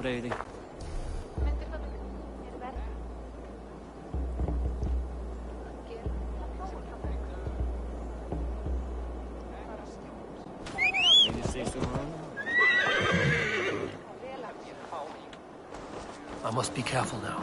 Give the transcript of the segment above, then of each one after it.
bevrijding. I must be careful now.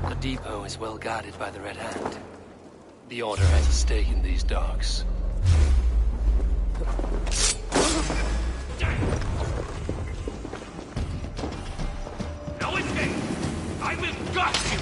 The depot is well guarded by the Red Hand. The Order has a stake in these docks. No escape! I will gut you!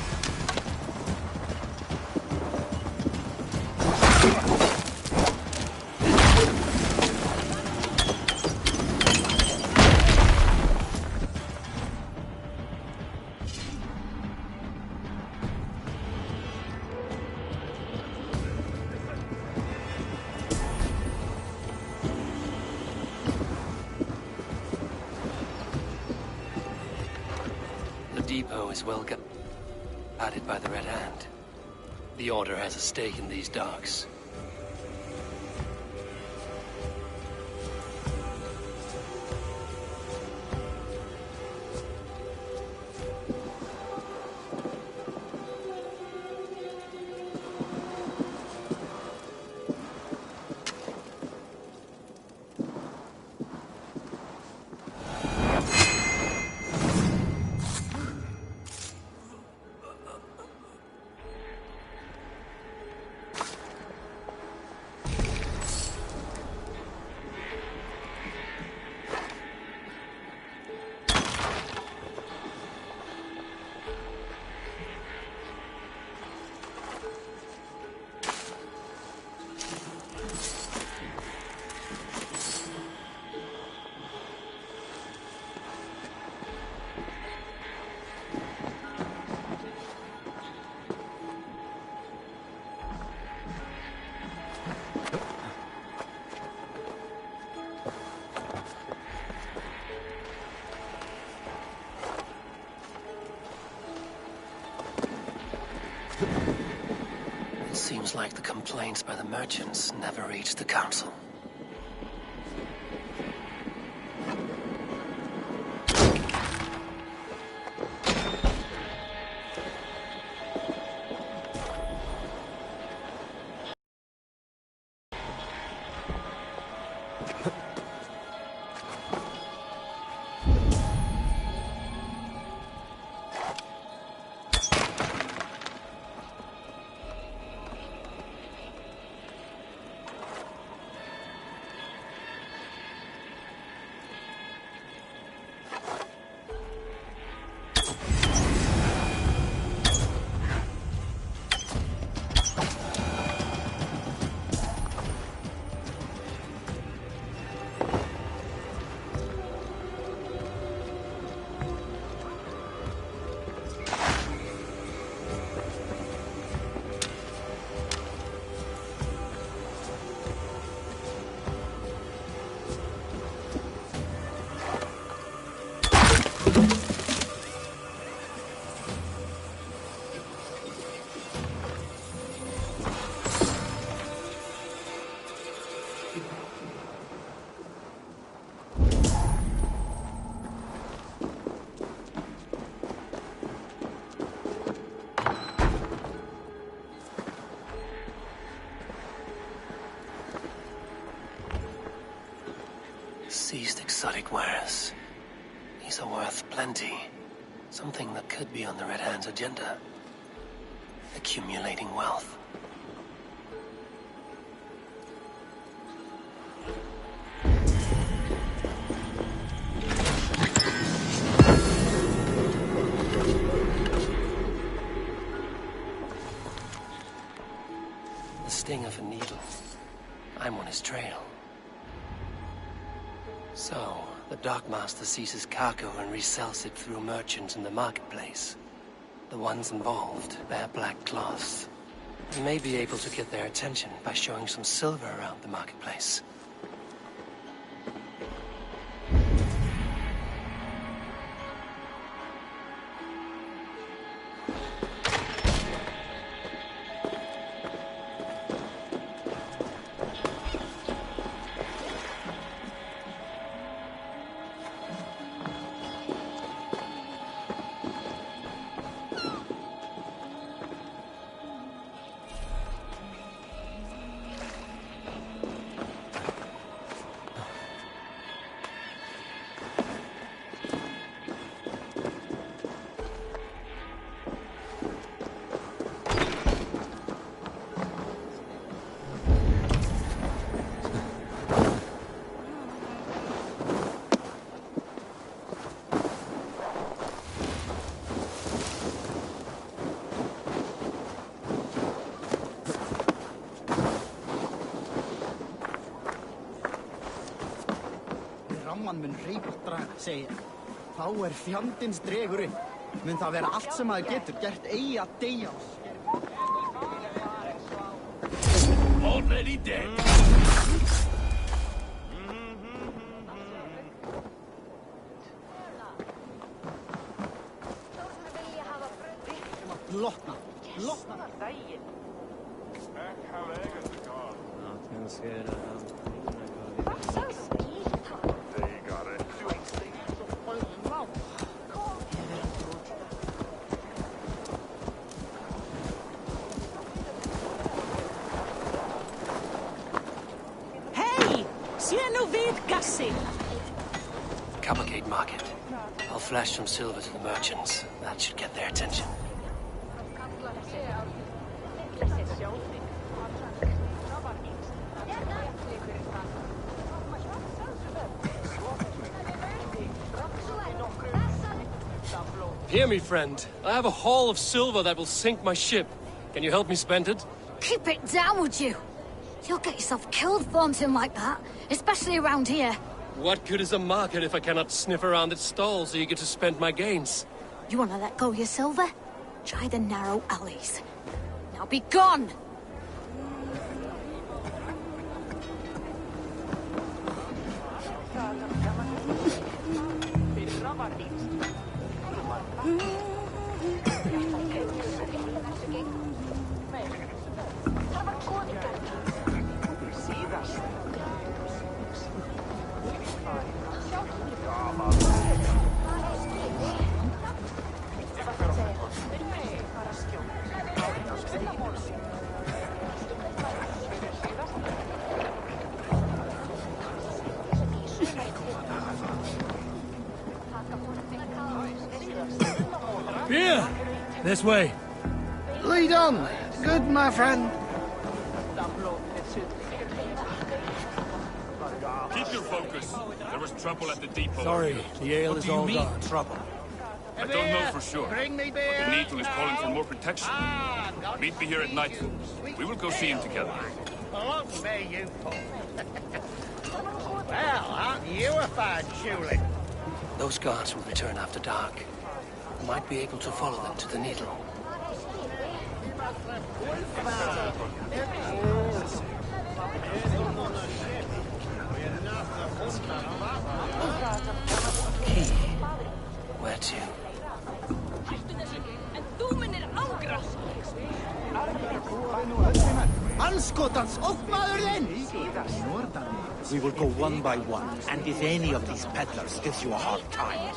The depot is well guarded by the Red Hand. The Order has a stake in these docks. It seems like the complaints by the merchants never reached the council. Seized exotic wares. These are worth plenty. Something that could be on the Red Hand's agenda. Accumulating wealth. sting of a needle. I'm on his trail. So, the Dockmaster seizes cargo and resells it through merchants in the marketplace. The ones involved wear black cloths. We may be able to get their attention by showing some silver around the marketplace. Mun reyptra, segir. Þá fjandins dregur upp. Mun það vera allt sem maður getur gert eigi að deyja á. Already dead. Lotna. Cavalcade Market. I'll flash some silver to the merchants. That should get their attention. Hear me, friend. I have a haul of silver that will sink my ship. Can you help me spend it? Keep it down, would you? You'll get yourself killed flaunting like that, especially around here. What good is a market if I cannot sniff around its stalls eager to spend my gains? You want to let go of your silver? Try the narrow alleys. Now be gone! Here! This way. Lead on. Good, my friend. Keep your focus. There was trouble at the depot. Sorry, the ale is all gone. Trouble? I don't know for sure. Bring me But beer. the Needle is calling for more protection. Meet me here at nightfall. We will go see him together. Long may you pull. Well, aren't you a fine shooling? Those guards will return after dark. Might be able to follow them to the Needle. Key. Where to? Anskotans, óttmaðurinn! We will go one by one, and if any of these peddlers gives you a hard time,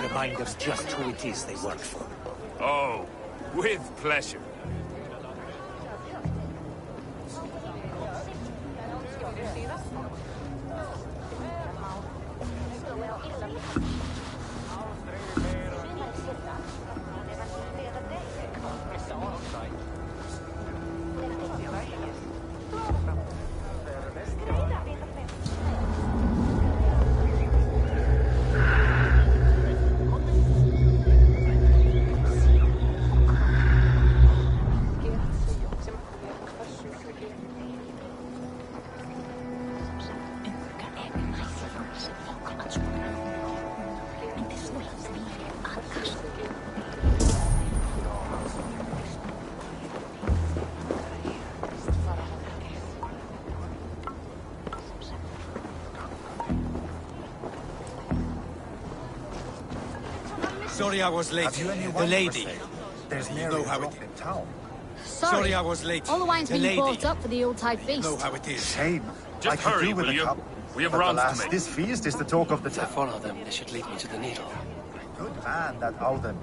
remind us just who it is they work for. Oh, with pleasure. Sorry I was late. The lady. There's You nearly know how a it drop in town. Sorry, I was late. all the wine's The been lady. bought up for the Yuletide You feast. know how it is. Shame. Just I could hurry, do with will a you? cup. We have But rounds to alas, make. this feast is the talk of the If I town. follow them, they should lead me to the needle. Good man, that Alden.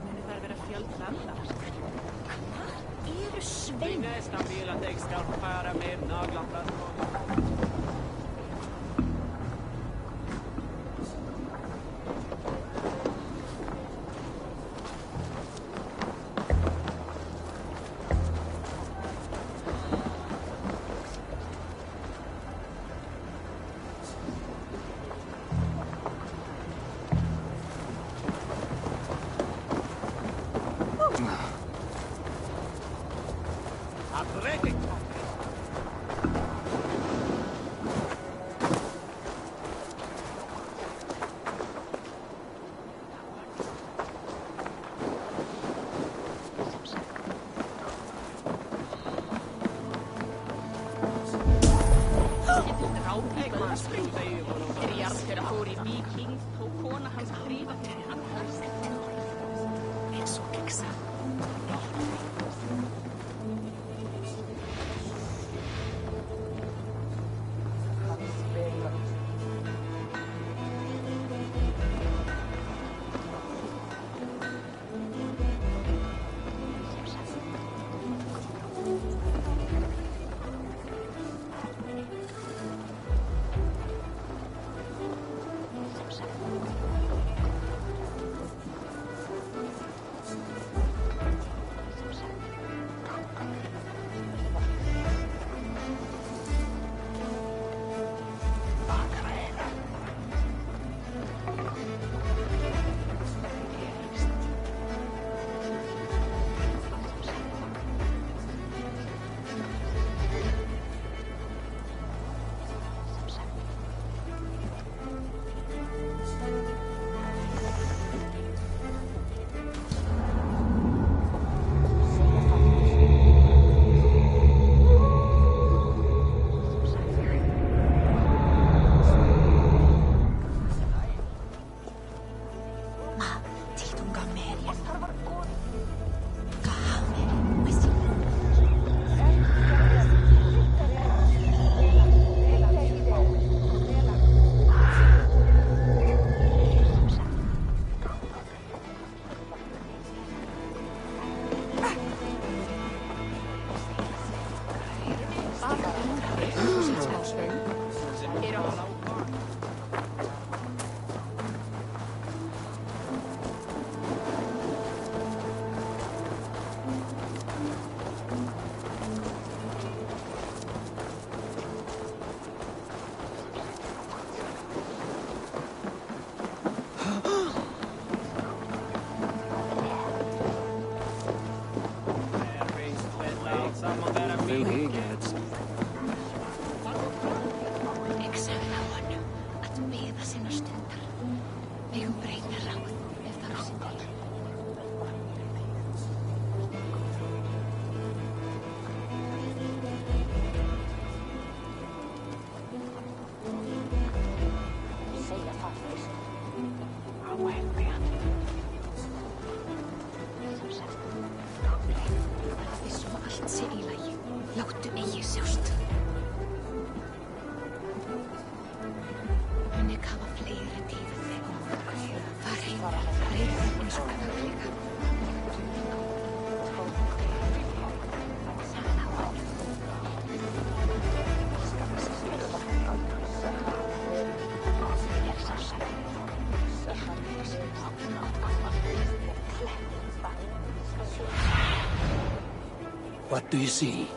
What do you see?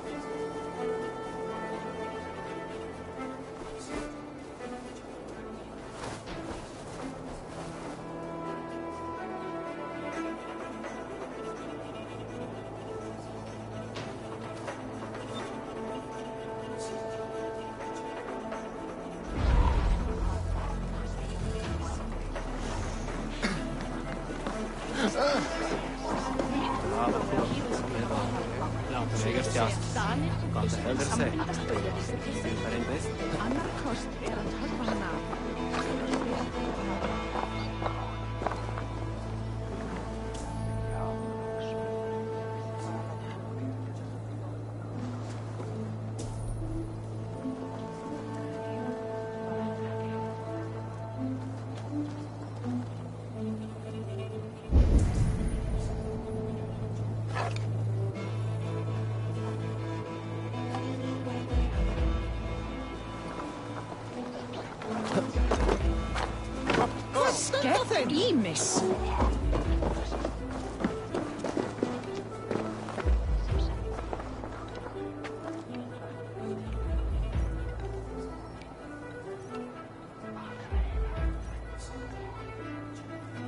Skep miss.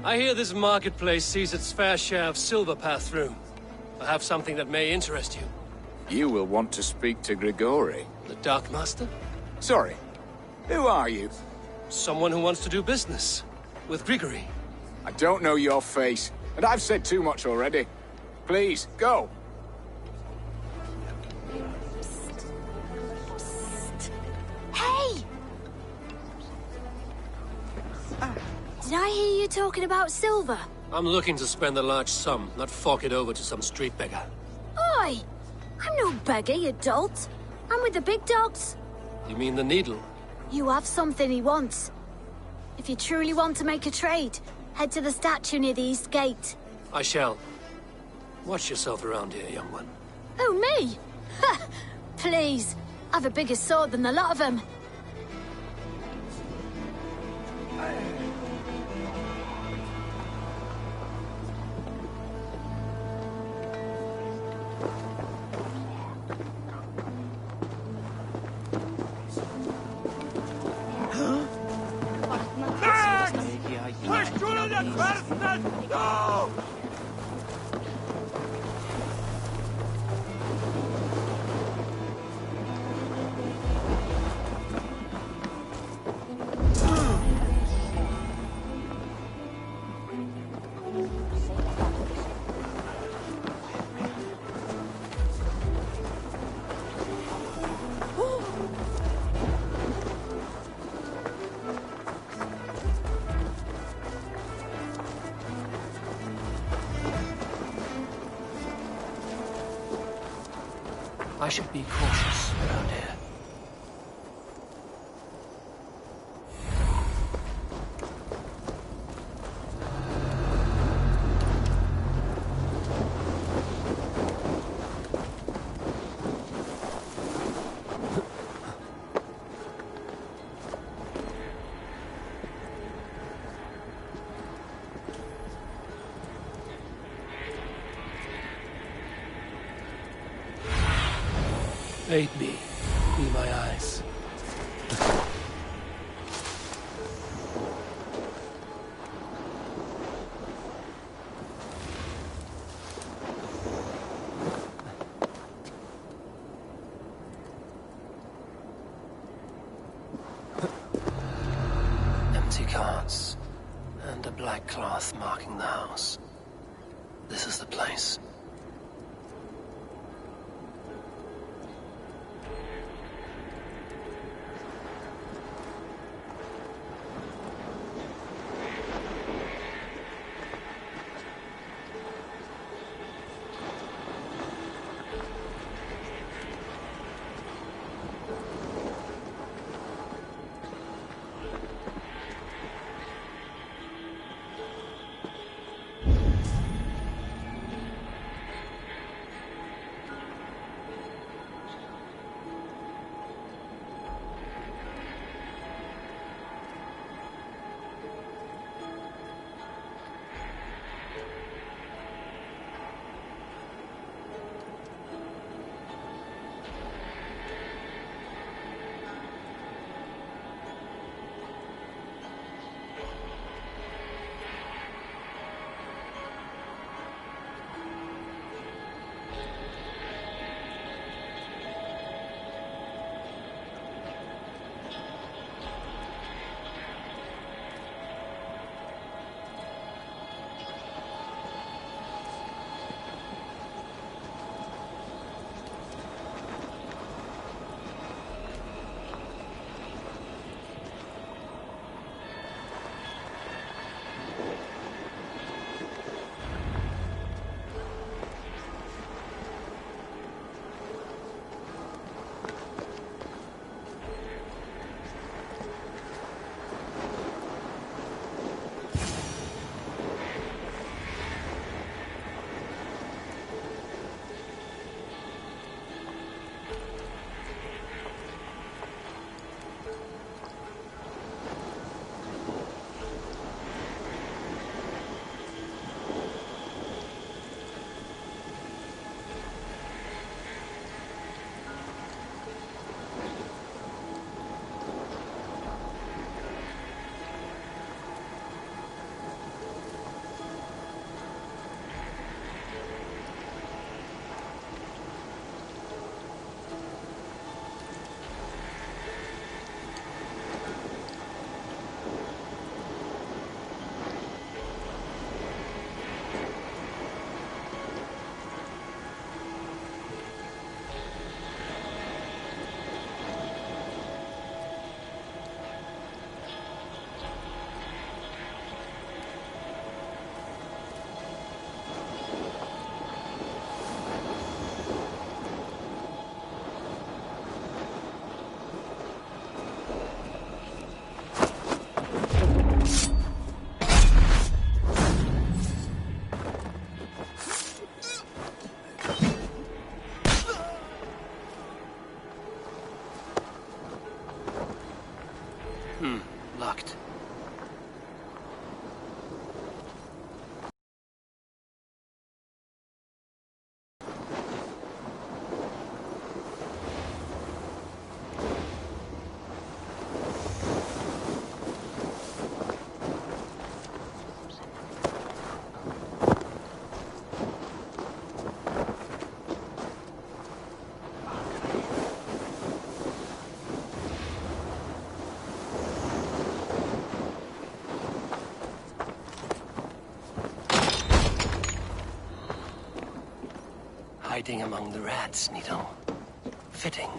I hear this marketplace sees its fair share of silver pass through. I have something that may interest you. You will want to speak to Grigori. The Dark Master? Sorry, who are you? Someone who wants to do business. With Grigori. I don't know your face, and I've said too much already. Please, go. Hey! Did I hear you talking about silver? I'm looking to spend a large sum, not fork it over to some street beggar. Oi! I'm no beggar, you dolt. I'm with the big dogs. You mean the needle? You have something he wants. If you truly want to make a trade, head to the statue near the east gate. I shall. Watch yourself around here, young one. Oh, me? Ha! Please. I've a bigger sword than the lot of them. I should be cautious around here. Aid me. Be my eyes. Empty carts, and a black cloth marking the house. This is the place. hiding among the rats, Nito. Fitting.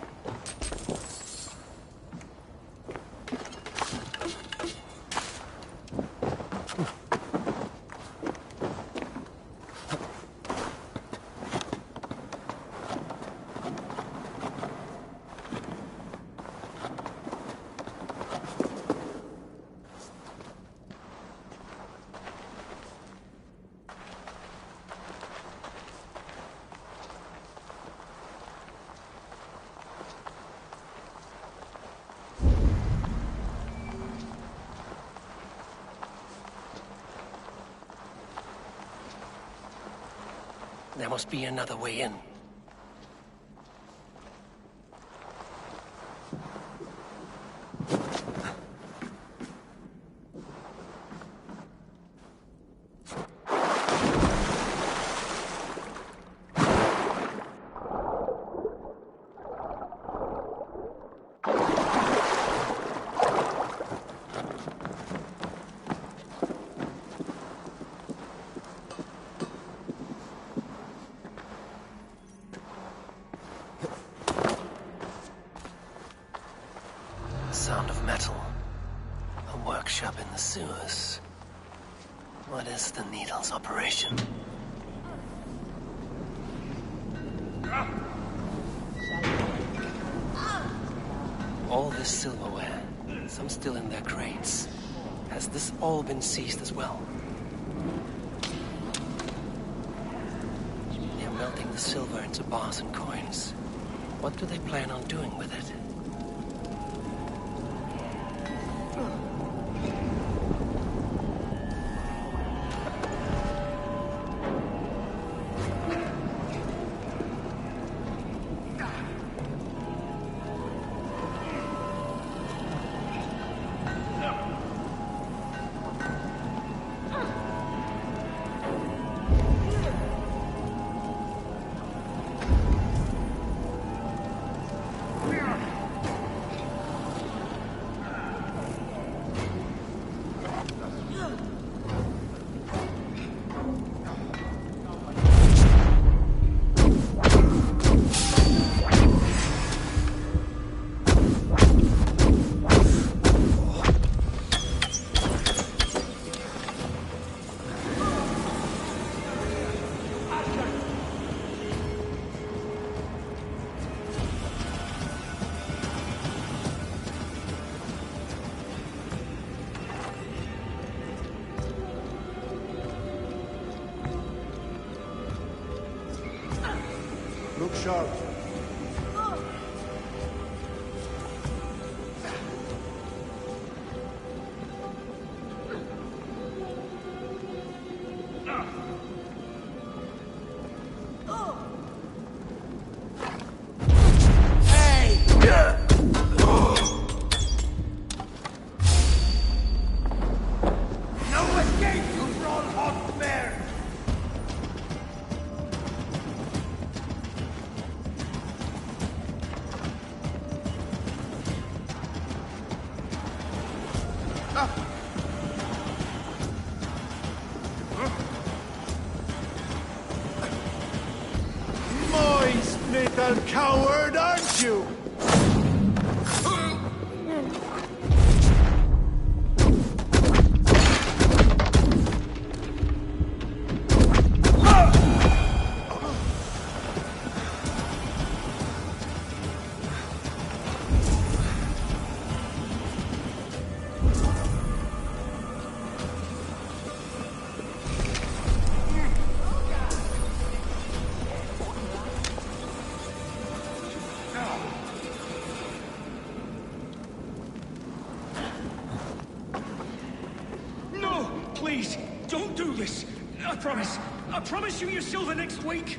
There must be another way in. Sound of metal. A workshop in the sewers. What is the needle's operation? All this silverware, some still in their crates. Has this all been seized as well? They're melting the silver into bars and coins. What do they plan on doing with it? Look sharp. Moist little coward, aren't you? Please, don't do this. I promise. I promise you your silver next week.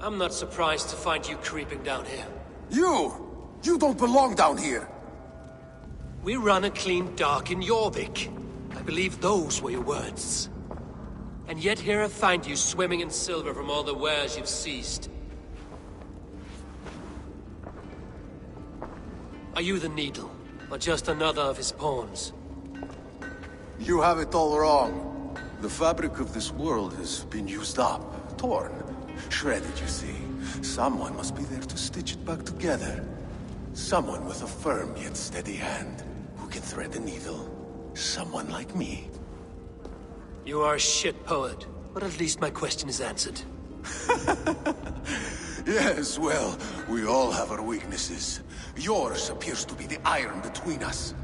I'm not surprised to find you creeping down here. You don't belong down here! We run a clean dock in Jorvik. I believe those were your words. And yet here I find you swimming in silver from all the wares you've seized. Are you the Needle, or just another of his pawns? You have it all wrong. The fabric of this world has been used up, torn, shredded, you see. Someone must be there to stitch it back together. Someone with a firm yet steady hand, who can thread the needle. Someone like me. You are a shit poet, but at least my question is answered. Yes, well, we all have our weaknesses. Yours appears to be the iron between us.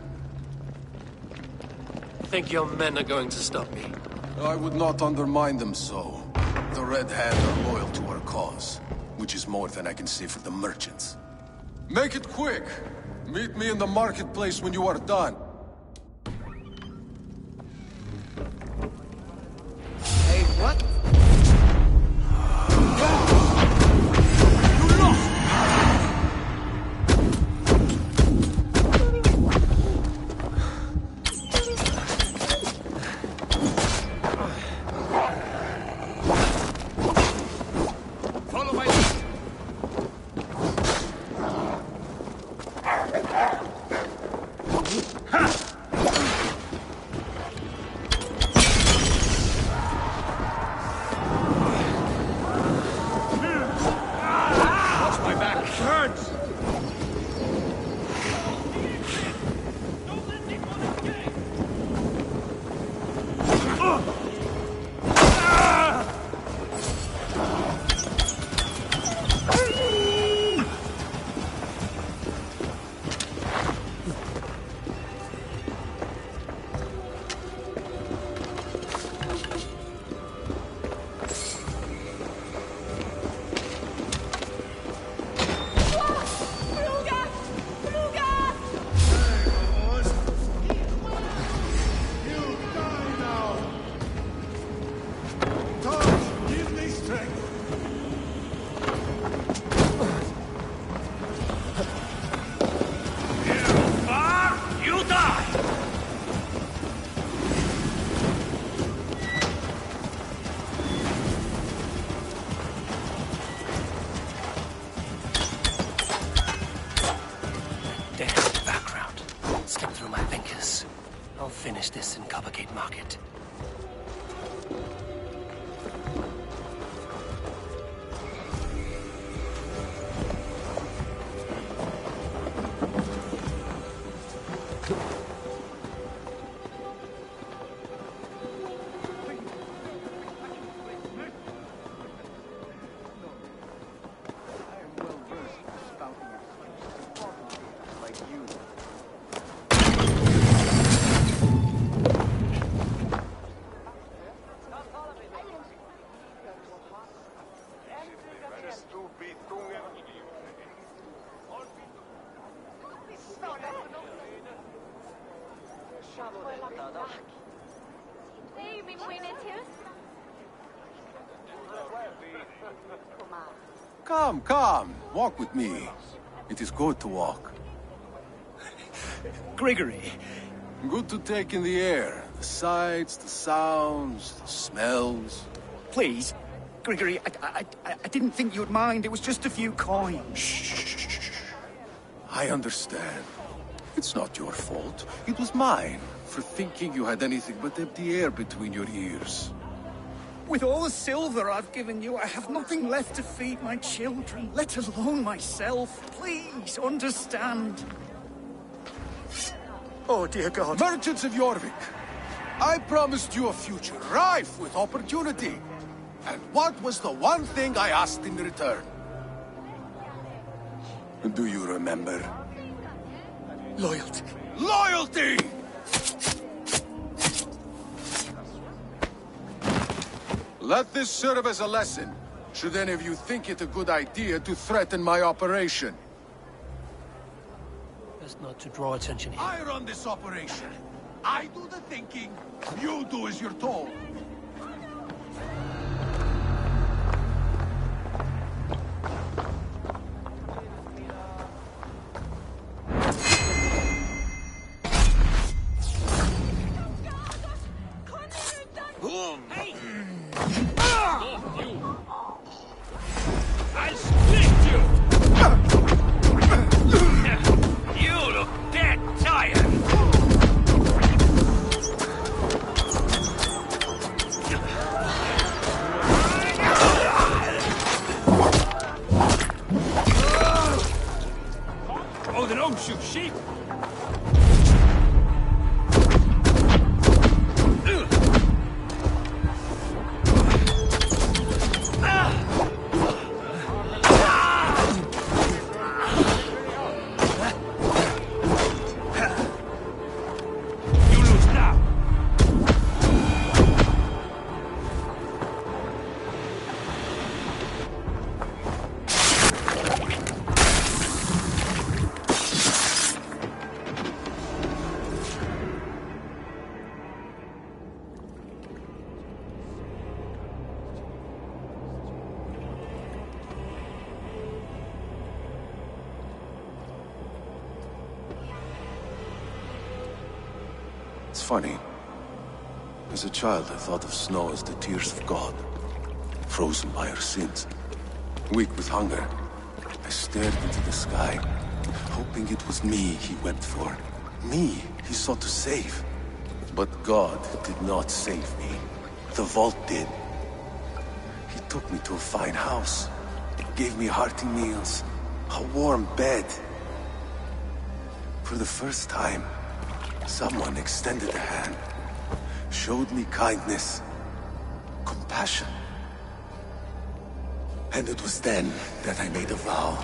Think your men are going to stop me? I would not undermine them so. The Red Hand are loyal to our cause, which is more than I can say for the merchants. Make it quick! Meet me in the marketplace when you are done. Hey, what? Finish this in Coppergate Market. Come, walk with me. It is good to walk. Gregory. Good to take in the air. The sights, the sounds, the smells. Please, Gregory, I didn't think you'd mind. It was just a few coins. Shh. I understand. It's not your fault. It was mine, for thinking you had anything but empty air between your ears. With all the silver I've given you, I have nothing left to feed my children, let alone myself. Please, understand. Oh, dear God. Merchants of Jorvik, I promised you a future rife with opportunity. And what was the one thing I asked in return? Do you remember? Loyalty. Loyalty! Let this serve as a lesson, should any of you think it a good idea to threaten my operation. Best not to draw attention here. I run this operation. I do the thinking. You do as you're told. Hey! I'll split you! You look dead tired! Oh, they don't shoot sheep! It's funny. As a child, I thought of snow as the tears of God, frozen by our sins. Weak with hunger, I stared into the sky, hoping it was me he wept for. Me he sought to save. But God did not save me. The vault did. He took me to a fine house, gave me hearty meals, a warm bed. For the first time, someone extended a hand, showed me kindness, compassion. And it was then that I made a vow.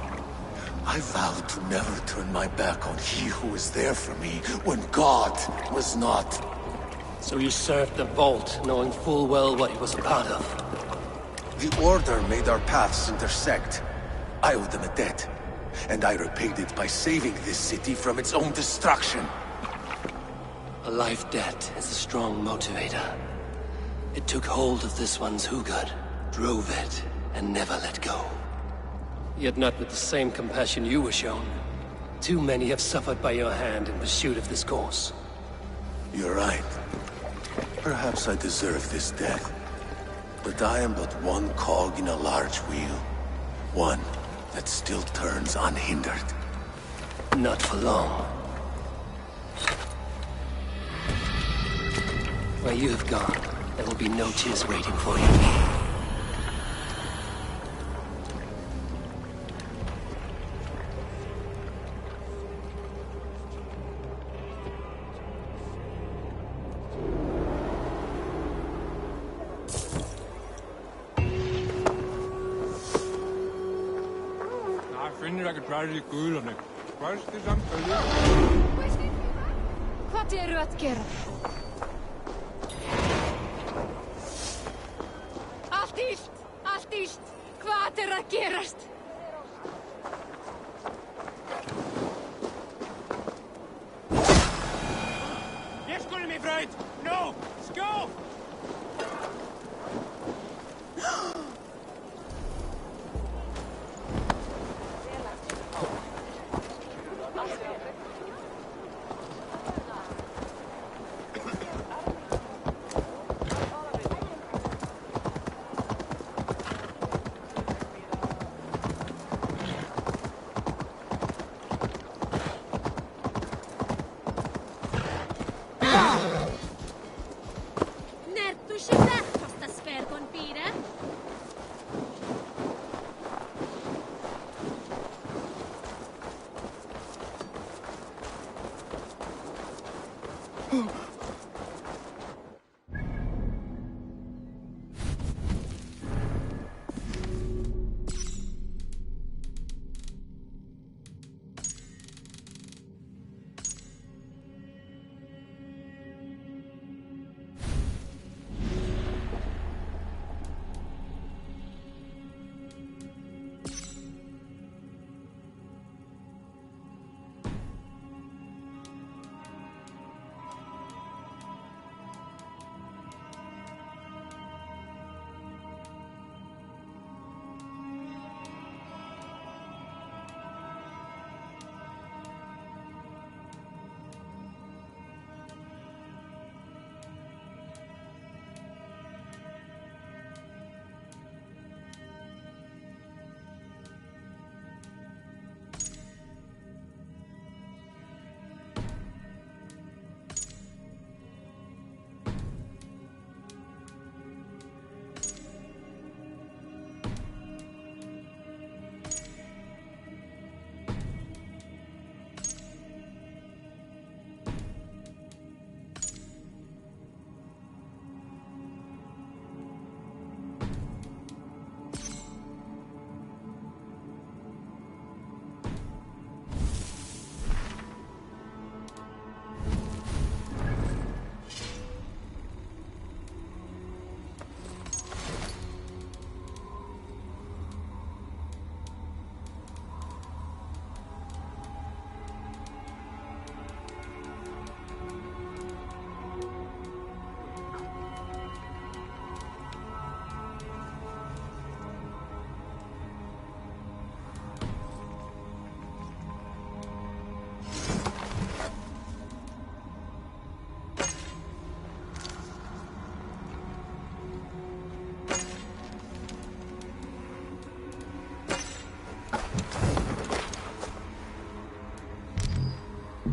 I vowed to never turn my back on he who was there for me when God was not. So you served the Vault, knowing full well what he was a part of. The Order made our paths intersect. I owed them a debt, and I repaid it by saving this city from its own destruction. A life debt is a strong motivator. It took hold of this one's Hugad, drove it, and never let go. Yet not with the same compassion you were shown. Too many have suffered by your hand in pursuit of this course. You're right. Perhaps I deserve this death. But I am but one cog in a large wheel. One that still turns unhindered. Not for long. Where you have gone, there will be no tears waiting for you. Jeg kan klare de guderne. Først det samme følge. Hvað eru að gera? Allt illt! Allt illt! Hvað er að gerast? Jeg skulle mig, Freud! No! Skål!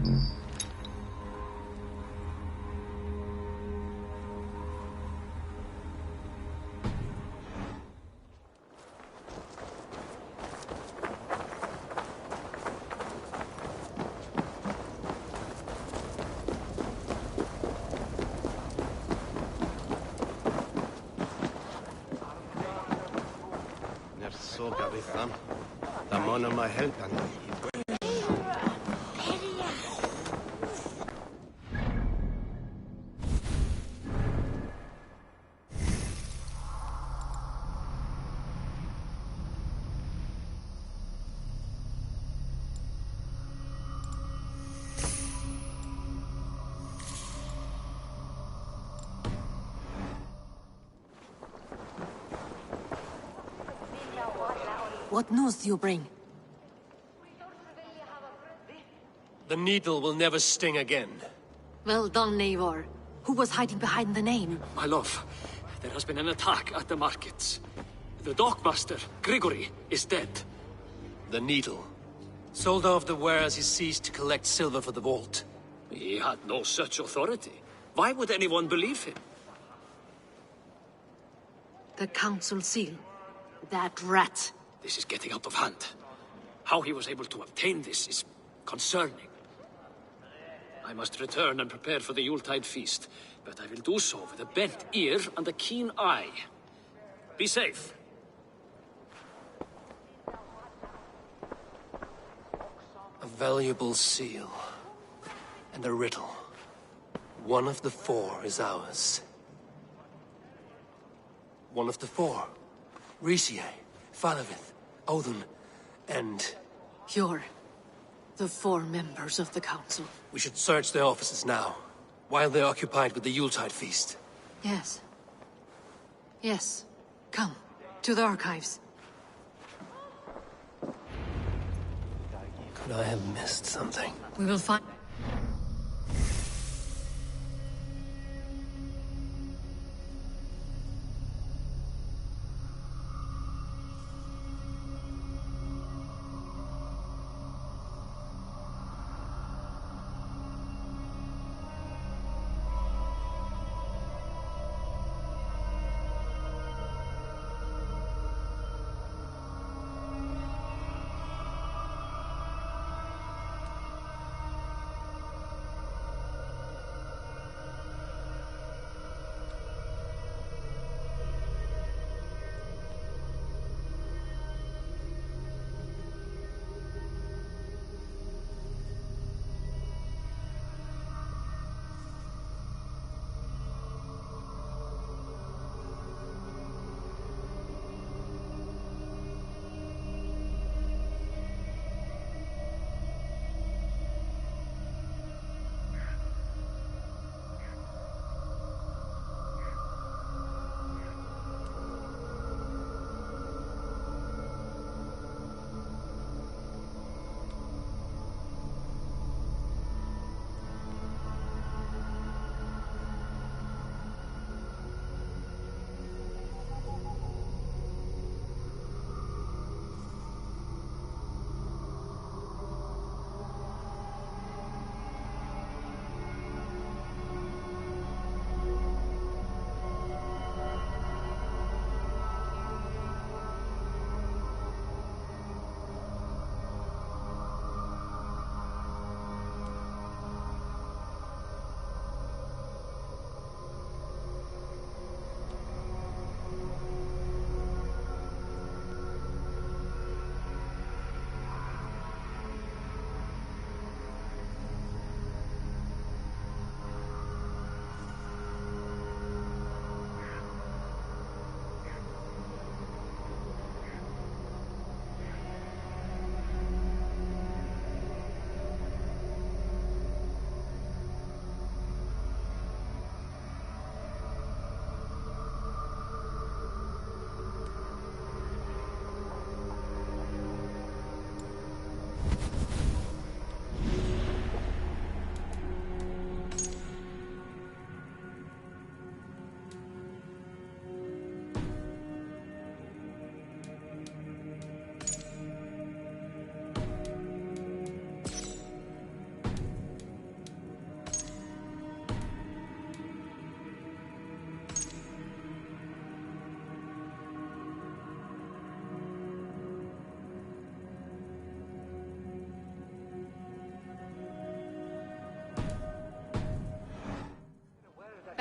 Så Gavithan. The man of my help and What news do you bring? The needle will never sting again. Well done, Eivor. Who was hiding behind the name? My love, there has been an attack at the markets. The dockmaster, Grigory, is dead. The needle. Sold off the wares he seized to collect silver for the vault. He had no such authority. Why would anyone believe him? The council seal. That rat. This is getting out of hand. How he was able to obtain this is concerning. I must return and prepare for the Yuletide feast, but I will do so with a bent ear and a keen eye. Be safe. A valuable seal. And a riddle. One of the four is ours. One of the four. Riesier, Falavith, Odin, and... You're the four members of the council. We should search their offices now, while they're occupied with the Yuletide feast. Yes. Yes. Come, to the archives. Could I have missed something? We will find...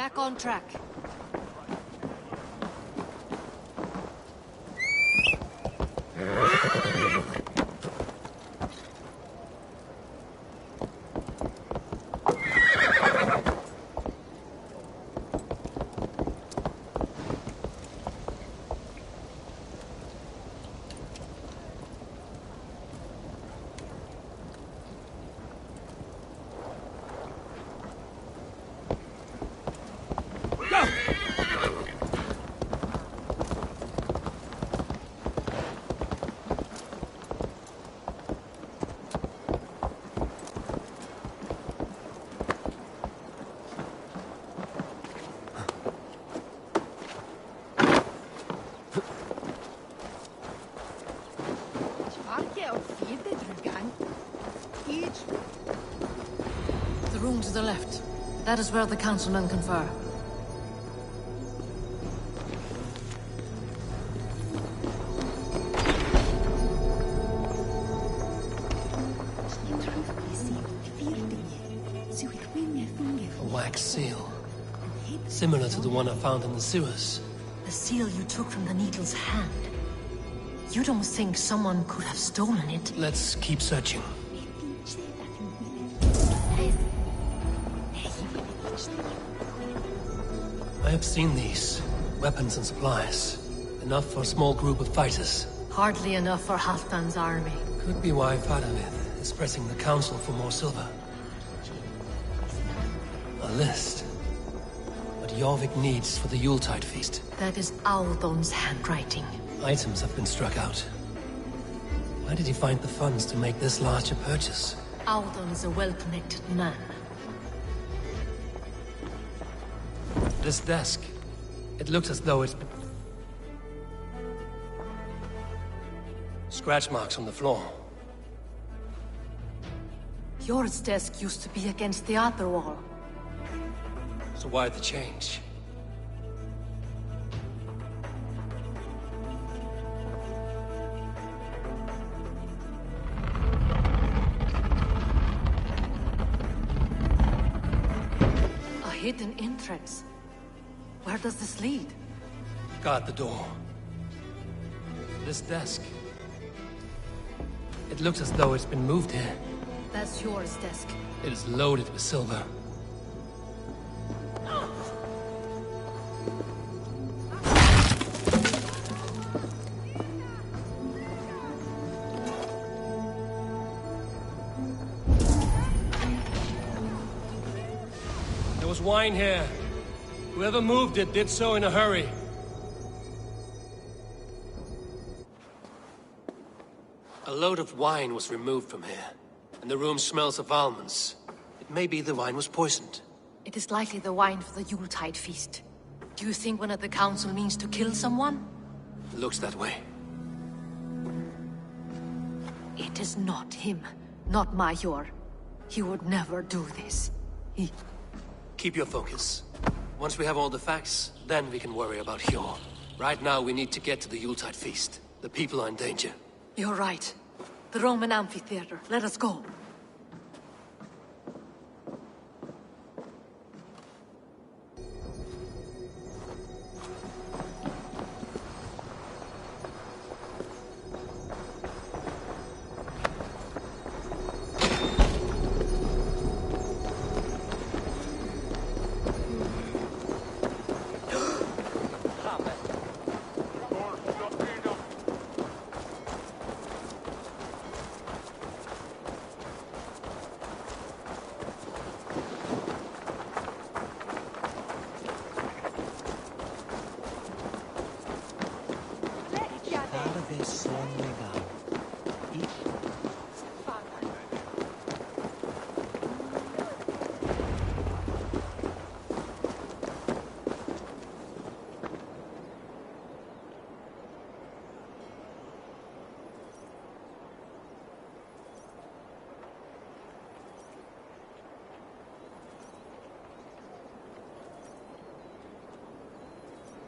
Back on track. The room to the left. That is where the councilmen confer. A wax seal. Similar to the one I found in the sewers. The seal you took from the Needle's hand. You don't think someone could have stolen it? Let's keep searching. I have seen these. Weapons and supplies. Enough for a small group of fighters. Hardly enough for Halfdan's army. Could be why Fadavith is pressing the council for more silver. A list. What Jorvik needs for the Yuletide feast. That is Aldon's handwriting. Items have been struck out. Why did he find the funds to make this large a purchase? Aldon is a well-connected man. This desk. It looks as though it's been... Scratch marks on the floor. Yours desk used to be against the other wall. So why the change? A hidden entrance. Where does this lead? Guard the door. This desk. It looks as though it's been moved here. That's yours desk. It is loaded with silver. There was wine here. Whoever moved it did so in a hurry. A load of wine was removed from here, and the room smells of almonds. It may be the wine was poisoned. It is likely the wine for the Yuletide feast. Do you think one of the council means to kill someone? It looks that way. It is not him, not Major. He would never do this. Keep your focus. Once we have all the facts, then we can worry about Hjor. Right now, we need to get to the Yuletide feast. The people are in danger. You're right. The Roman amphitheater. Let us go.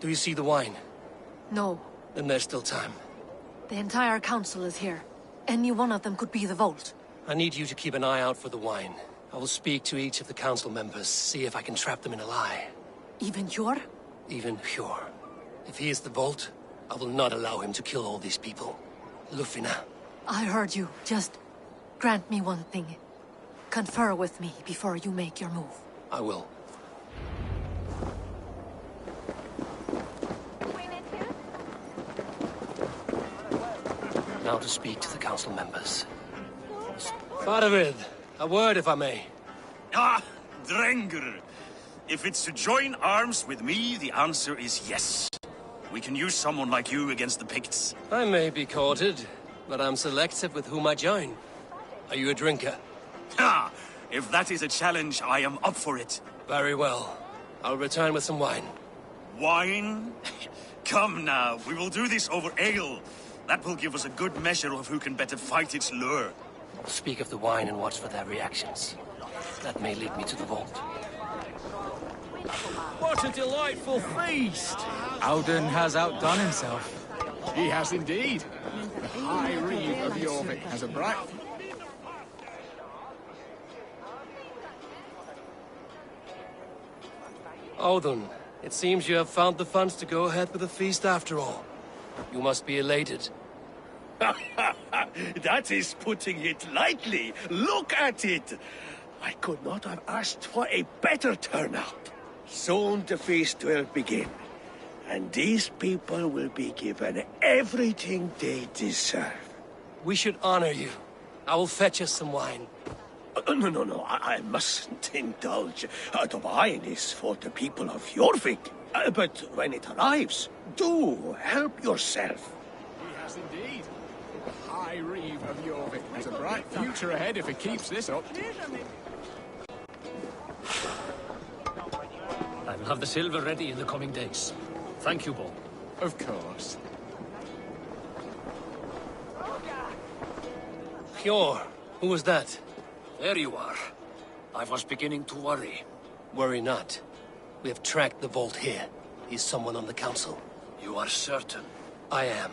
Do you see the wine? No. Then there's still time. The entire council is here. Any one of them could be the vault. I need you to keep an eye out for the wine. I will speak to each of the council members, see if I can trap them in a lie. Even Hjor? Even Hjor. If he is the Vault, I will not allow him to kill all these people. Lufina. I heard you. Just grant me one thing. Confer with me before you make your move. I will. Now to speak to the council members. Faravid, a word if I may. Ah, Drengr. If it's to join arms with me, the answer is yes. We can use someone like you against the Picts. I may be courted, but I'm selective with whom I join. Are you a drinker? Ha! If that is a challenge, I am up for it. Very well. I'll return with some wine. Wine? Come now, we will do this over ale. That will give us a good measure of who can better fight its lure. Speak of the wine and watch for their reactions. That may lead me to the Vault. What a delightful feast! Auden has outdone himself. He has indeed. The High Reeve of Jorvik has a bright... Auden, it seems you have found the funds to go ahead with the feast after all. You must be elated. That is putting it lightly. Look at it! I could not have asked for a better turnout. Soon the feast will begin, and these people will be given everything they deserve. We should honor you. I will fetch us some wine. No, I mustn't indulge. The wine is for the people of Jorvik. But when it arrives, do help yourself. He has indeed. The High Reeve of Jorvik has a bright future ahead if he keeps this up. I will have the silver ready in the coming days. Thank you, Bo. Of course. Hjor, who was that? There you are. I was beginning to worry. Worry not. We have tracked the Vault here. He's someone on the council. You are certain? I am.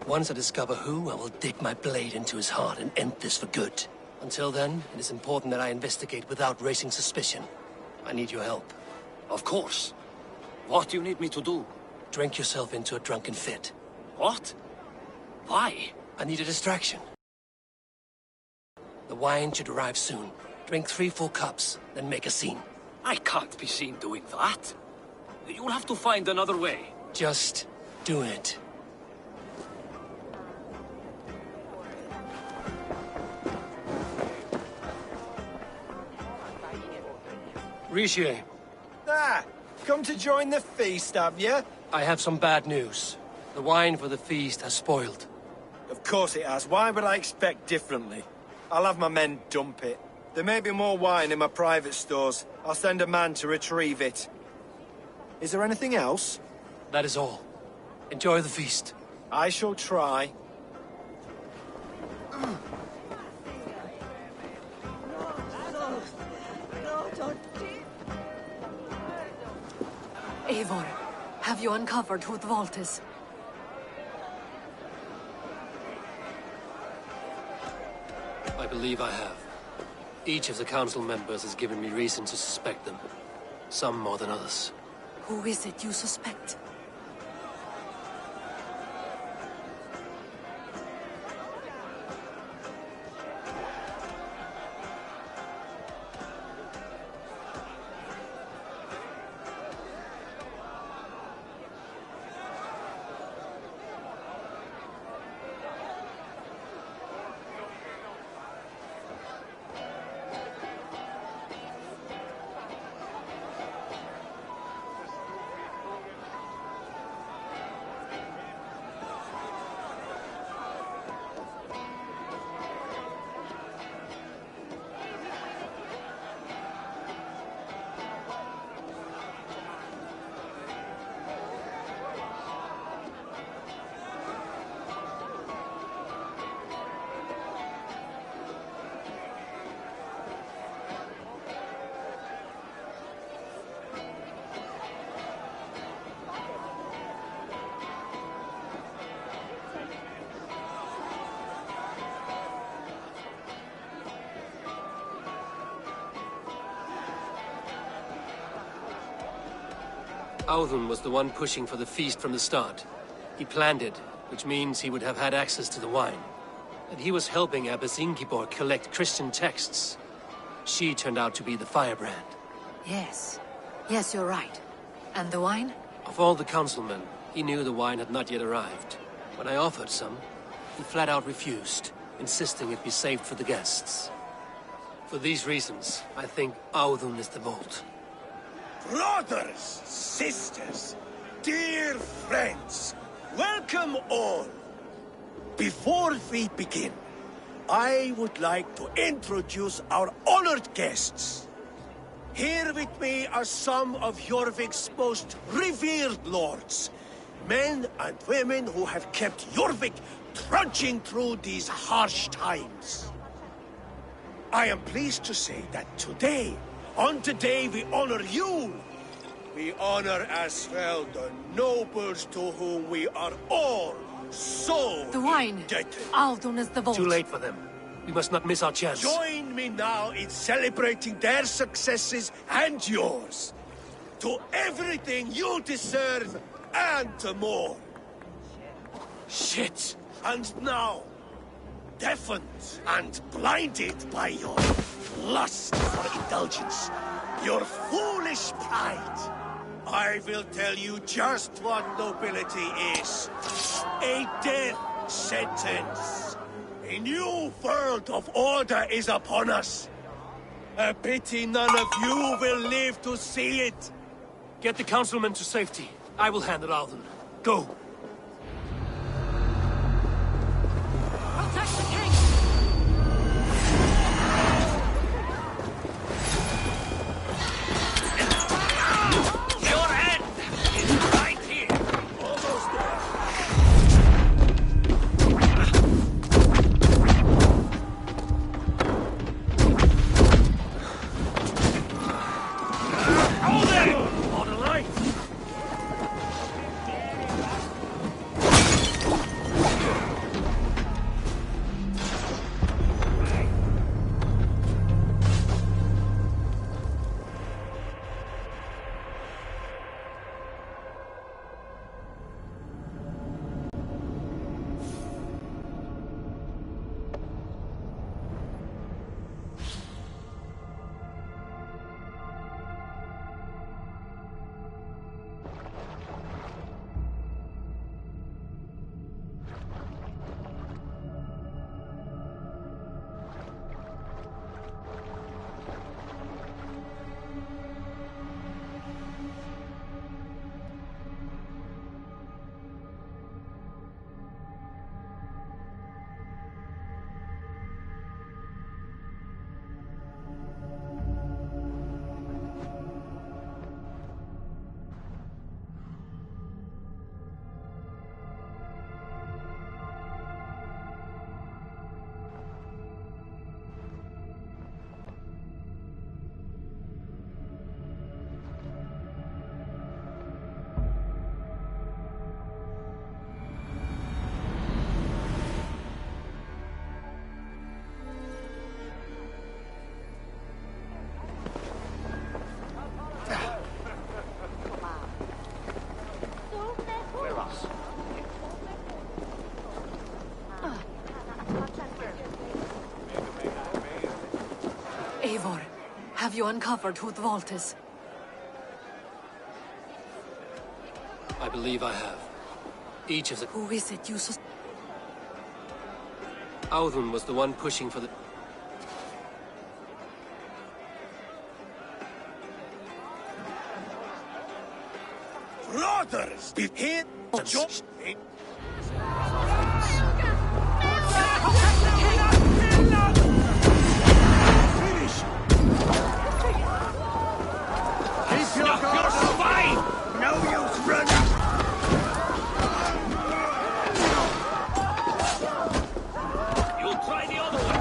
Once I discover who, I will dig my blade into his heart and end this for good. Until then, it is important that I investigate without raising suspicion. I need your help. Of course. What do you need me to do? Drink yourself into a drunken fit. What? Why? I need a distraction. The wine should arrive soon. Drink 3 full cups, then make a scene. I can't be seen doing that. You'll have to find another way. Just do it. Rishi. Ah, come to join the feast, have you? I have some bad news. The wine for the feast has spoiled. Of course it has. Why would I expect differently? I'll have my men dump it. There may be more wine in my private stores. I'll send a man to retrieve it. Is there anything else? That is all. Enjoy the feast. I shall try. Eivor, have you uncovered who the Vault is? I believe I have. Each of the council members has given me reason to suspect them. Some more than others. Who is it you suspect? Audun was the one pushing for the feast from the start. He planned it, which means he would have had access to the wine. And he was helping Abbess Ingibor collect Christian texts. She turned out to be the firebrand. Yes. Yes, you're right. And the wine? Of all the councilmen, he knew the wine had not yet arrived. When I offered some, he flat out refused, insisting it be saved for the guests. For these reasons, I think Audun is the vault. Brothers, sisters, dear friends, welcome all. Before we begin, I would like to introduce our honored guests. Here with me are some of Jorvik's most revered lords, men and women who have kept Jorvik trudging through these harsh times. I am pleased to say that today, on the day we honor you, we honor as well the nobles to whom we are all so the wine. indebted. Audun is the vault. Too late for them. We must not miss our chance. Join me now in celebrating their successes and yours. To everything you deserve and more. Shit! And now, deafened and blinded by your lust for indulgence, your foolish pride, I will tell you just what nobility is. A death sentence. A new world of order is upon us. A pity none of you will live to see it. Get the councilmen to safety. I will handle Audun. Go! Protect the king! Your end is right here. Almost there. Hold it! On the line. Eivor, have you uncovered who the vault is? I believe I have. Each of the... Who is it you Audun was the one pushing for the... Brothers, be here. Keep your guard up! No use running! You'll try the other one.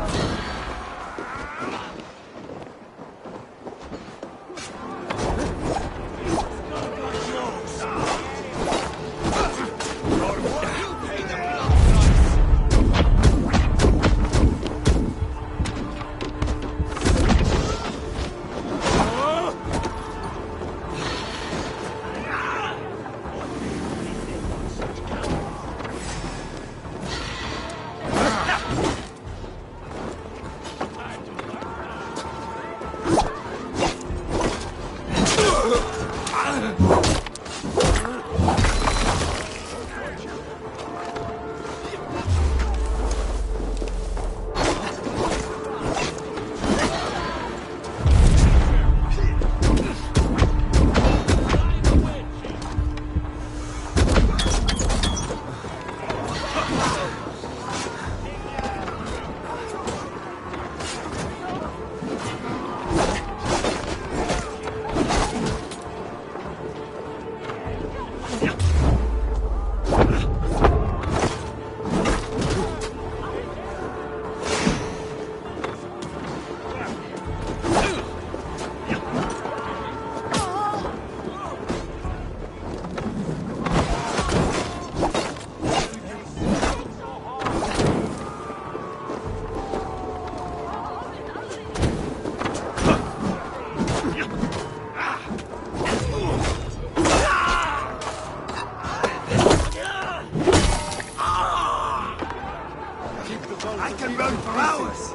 can run for hours.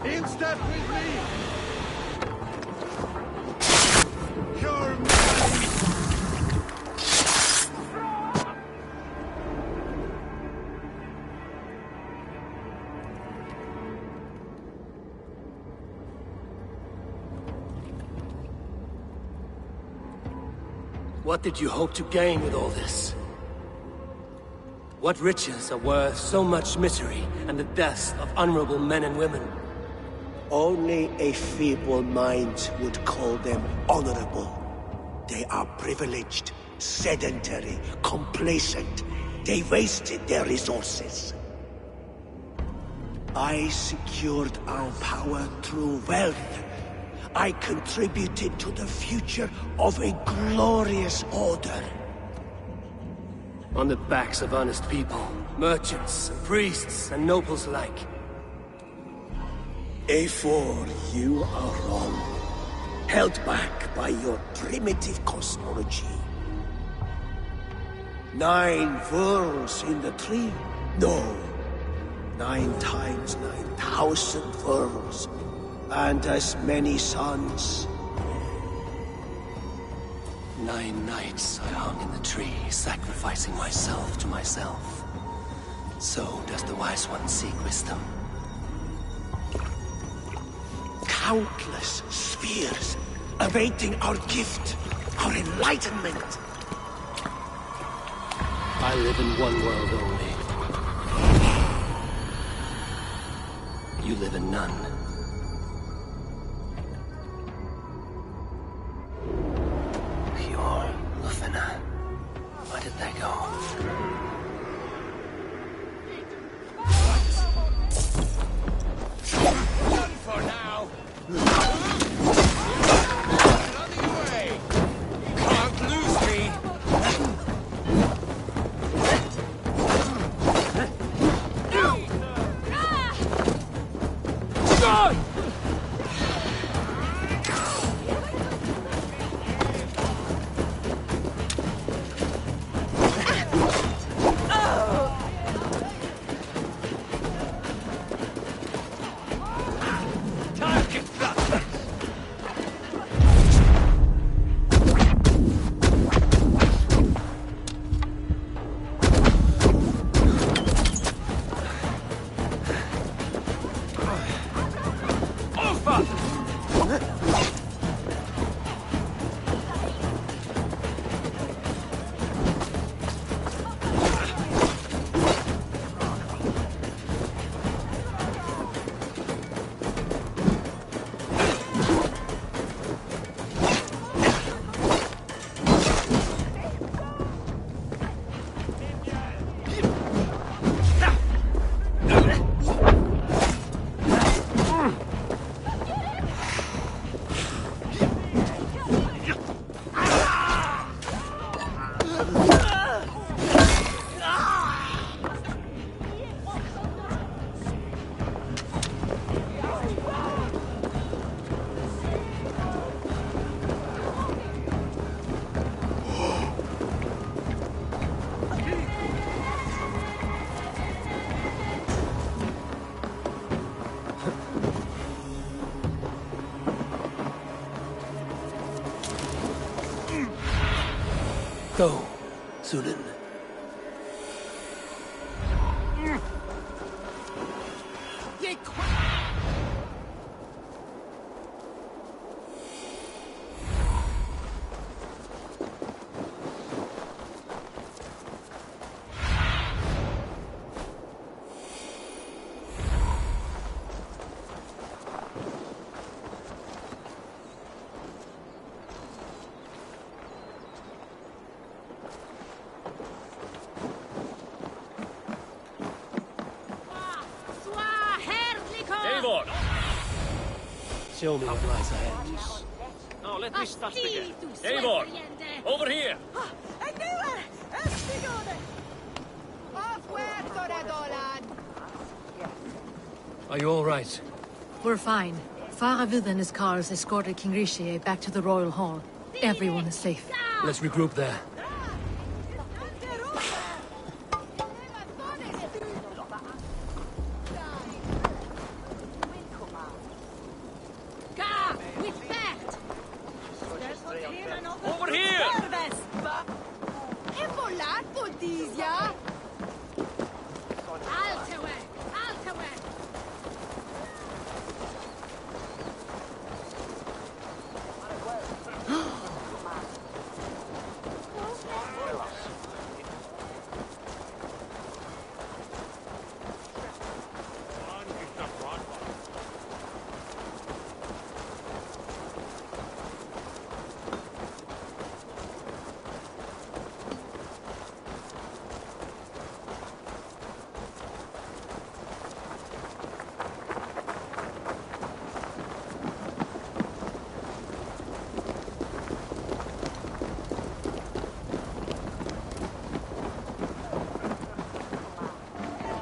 In step with me! You're What did you hope to gain with all this? What riches are worth so much misery and the deaths of honorable men and women? Only a feeble mind would call them honorable. They are privileged, sedentary, complacent. They wasted their resources. I secured our power through wealth. I contributed to the future of a glorious order. On the backs of honest people, merchants, priests, and nobles alike. A4, you are wrong. Held back by your primitive cosmology. 9 worlds in the tree? No. 9 times 9,000 worlds. And as many suns. 9 nights I hung in the tree, sacrificing myself to myself. So does the Wise One seek wisdom. Countless spheres, awaiting our gift, our enlightenment. I live in one world only. You live in none. Pure Lufina. Where did they go? For now. Go, Sunan. Show me what lies ahead. Now let me start again. Eivor, over here. Are you all right? We're fine. Faravid and his cars escorted King Rishi back to the Royal Hall. Everyone is safe. Let's regroup there. Over here!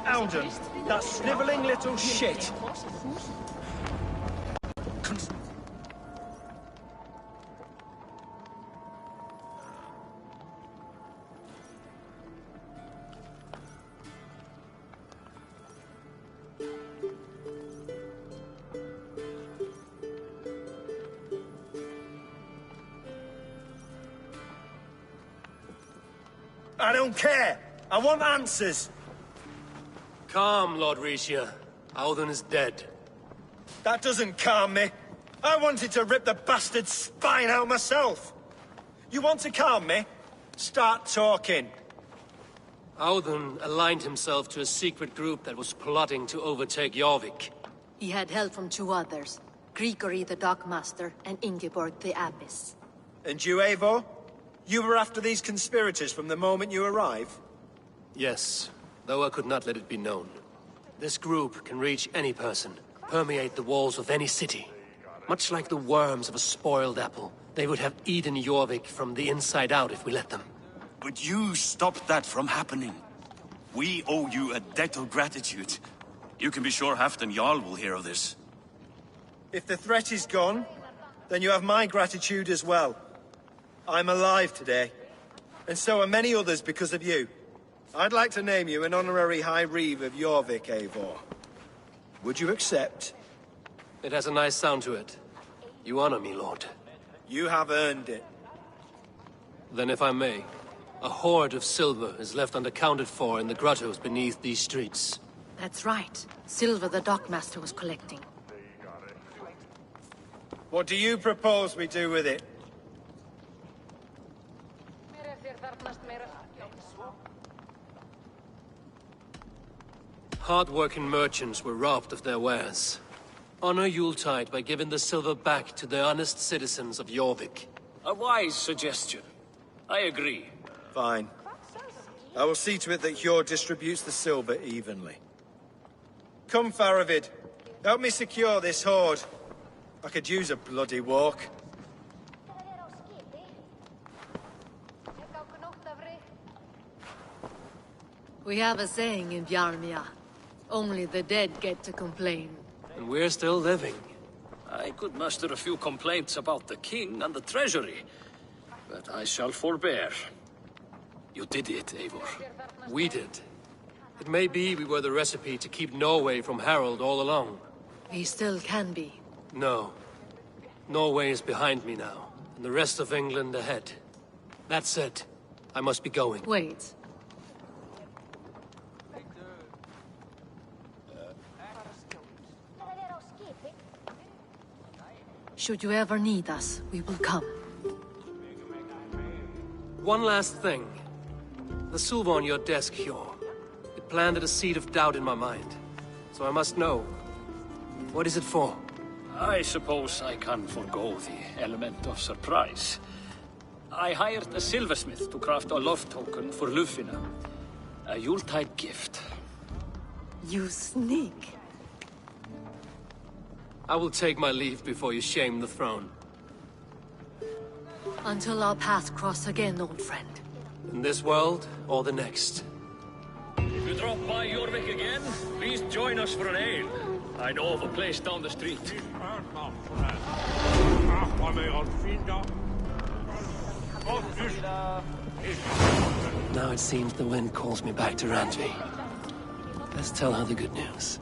Alden, that snivelling little shit. I don't care. I want answers. Calm, Lord Rishia. Auden is dead. That doesn't calm me. I wanted to rip the bastard's spine out myself. You want to calm me? Start talking. Auden aligned himself to a secret group that was plotting to overtake Jorvik. He had help from two others. Grigory the Dockmaster and Ingeborg the Abbess. And you, Eivor? You were after these conspirators from the moment you arrived? Yes, though I could not let it be known. This group can reach any person, permeate the walls of any city. Much like the worms of a spoiled apple, they would have eaten Jorvik from the inside out if we let them. But you stopped that from happening. We owe you a debt of gratitude. You can be sure Halfdan Jarl will hear of this. If the threat is gone, then you have my gratitude as well. I'm alive today, and so are many others because of you. I'd like to name you an honorary High Reeve of Jorvik, Eivor. Would you accept? It has a nice sound to it. You honor me, Lord. You have earned it. Then if I may, a hoard of silver is left unaccounted for in the grottos beneath these streets. That's right. Silver the Dockmaster was collecting. What do you propose we do with it? Hard-working merchants were robbed of their wares. Honor Yuletide by giving the silver back to the honest citizens of Jorvik. A wise suggestion. I agree. Fine. I will see to it that Hjord distributes the silver evenly. Come, Faravid. Help me secure this hoard. I could use a bloody walk. We have a saying in Bjarmia. Only the dead get to complain. And we're still living. I could muster a few complaints about the king and the treasury, but I shall forbear. You did it, Eivor. We did. It may be we were the recipe to keep Norway from Harald all along. We still can be. No. Norway is behind me now, and the rest of England ahead. That said, I must be going. Wait. Should you ever need us, we will come. One last thing. The silver on your desk, Hjor. It planted a seed of doubt in my mind. So I must know. What is it for? I suppose I can forgo the element of surprise. I hired a silversmith to craft a love token for Lufina. A Yuletide gift. You sneak. I will take my leave before you shame the throne. Until our paths cross again, old friend. In this world, or the next. If you drop by Jorvik again, please join us for an ale. I know of a place down the street. Now it seems the wind calls me back to Randvi. Let's tell her the good news.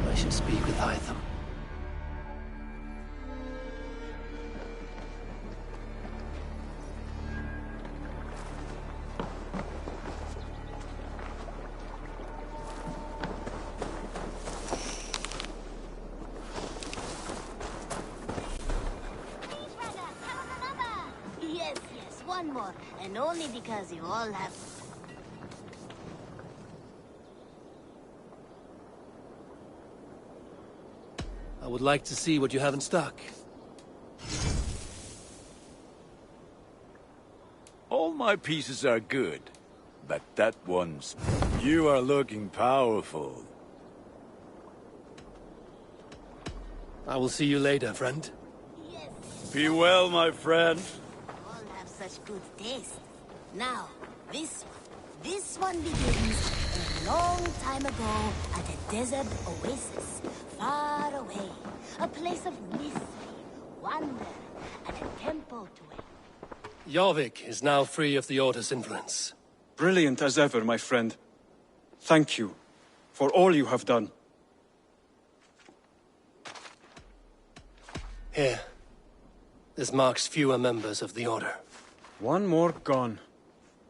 I should speak with Hytham. Yes, one more. And only because you all have... I would like to see what you have in stock. All my pieces are good, but that one's... You are looking powerful. I will see you later, friend. Be well, my friend. All have such good taste. Now, this one begins a long time ago at a desert oasis, far away. A place of mystery, wonder, and a temple to it. Jorvik is now free of the Order's influence. Brilliant as ever, my friend. Thank you for all you have done. Here. This marks fewer members of the Order. One more gone.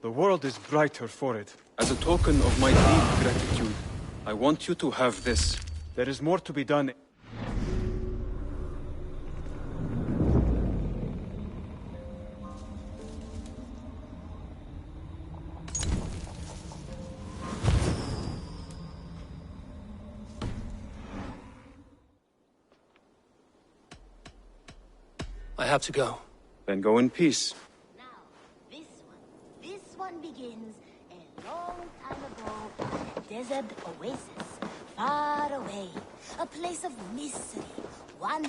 The world is brighter for it. As a token of my deep gratitude, I want you to have this. There is more to be done. I have to go. Then go in peace. Now, this one begins a long time ago at a desert oasis, far away. A place of mystery, wonder,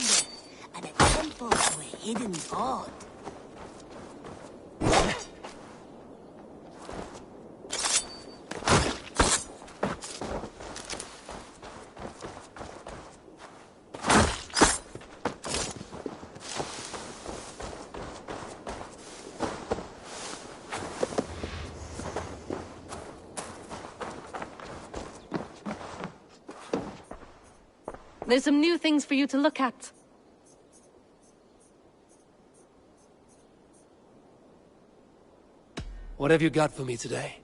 and a temple to a hidden god. There's some new things for you to look at. What have you got for me today?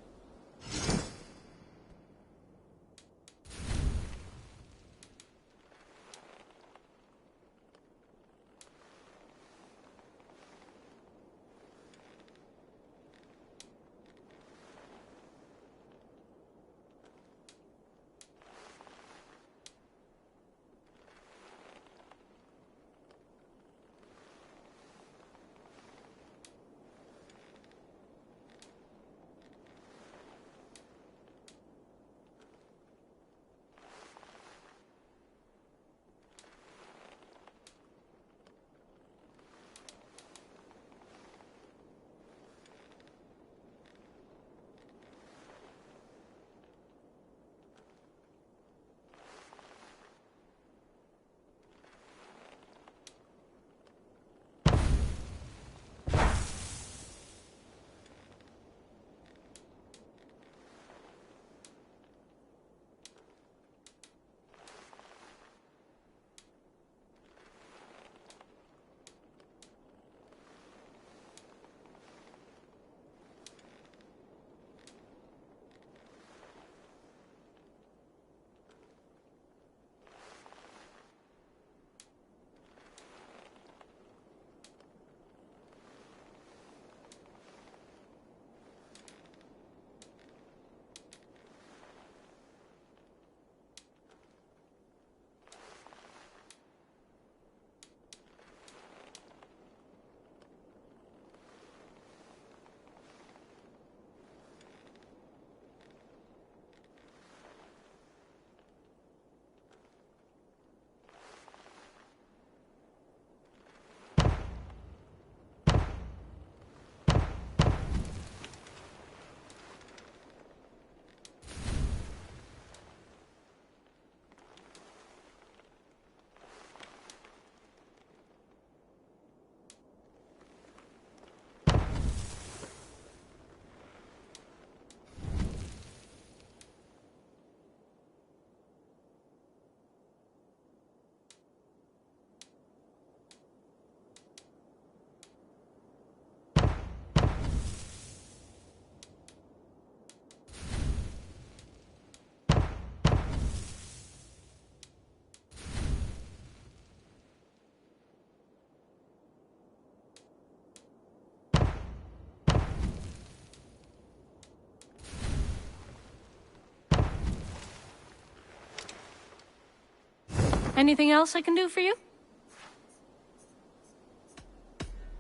Anything else I can do for you?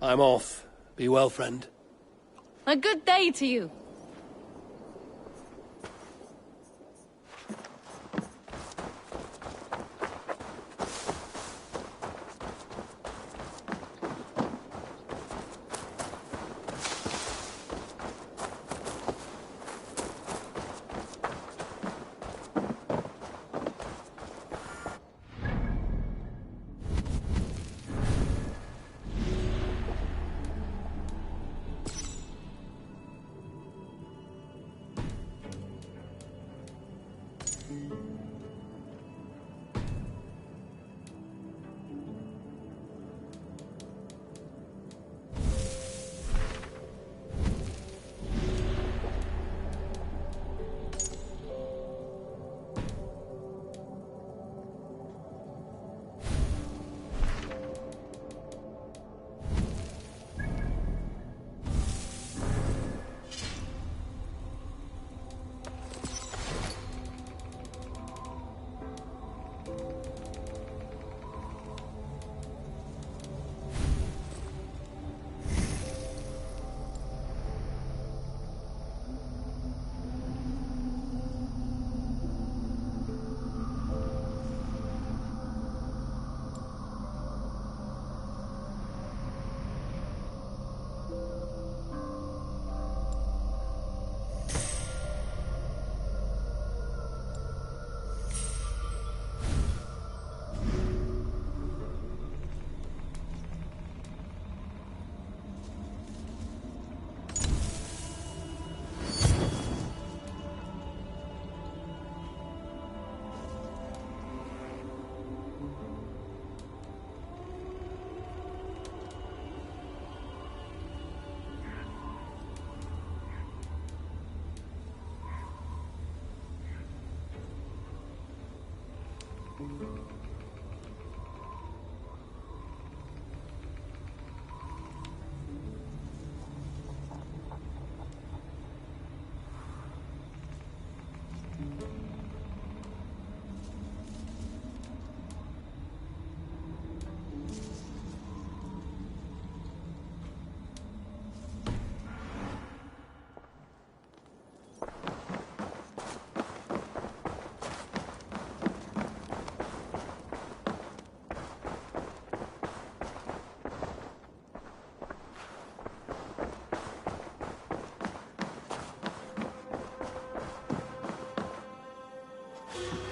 I'm off. Be well, friend. A good day to you.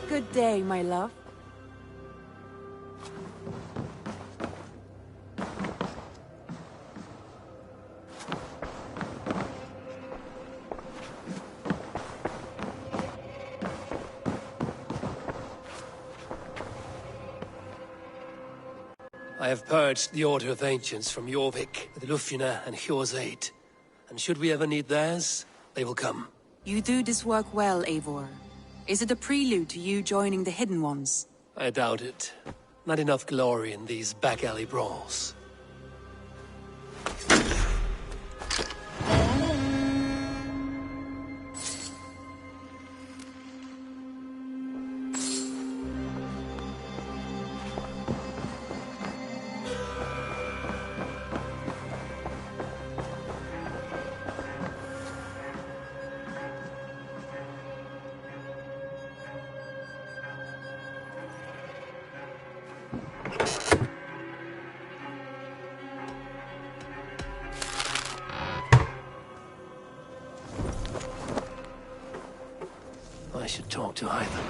Good day, my love. I have purged the Order of Ancients from Jorvik with Lufjuna and Hjor's aid. And should we ever need theirs, they will come. You do this work well, Eivor. Is it a prelude to you joining the Hidden Ones? I doubt it. Not enough glory in these back-alley brawls. I should talk to Ivan.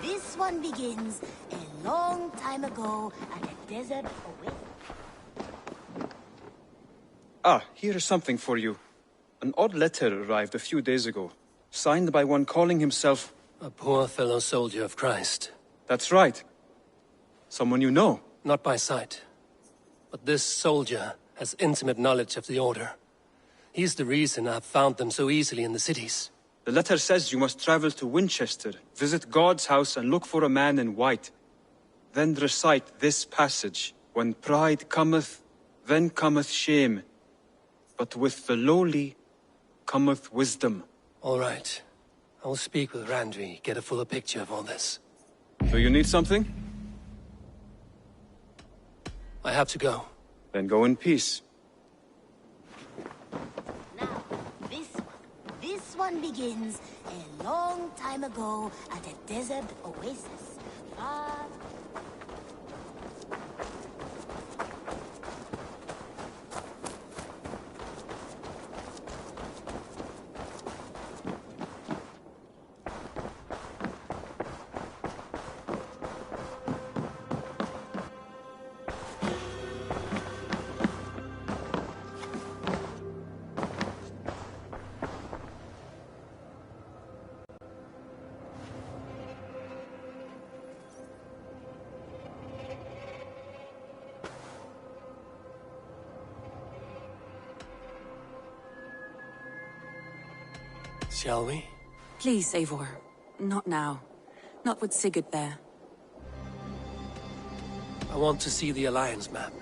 This one begins a long time ago at a desert oasis. Ah, here is something for you. An odd letter arrived a few days ago, signed by one calling himself... A poor fellow soldier of Christ. That's right. Someone you know? Not by sight. But this soldier has intimate knowledge of the Order. He's the reason I've found them so easily in the cities. The letter says you must travel to Winchester, visit God's house and look for a man in white. Then recite this passage. When pride cometh, then cometh shame. But with the lowly cometh wisdom. All right. I will speak with Randvi, get a fuller picture of all this. Do you need something? I have to go. Then go in peace. Now, this one begins a long time ago at a desert oasis. Far... Shall we? Please, Eivor. Not now. Not with Sigurd there. I want to see the Alliance map.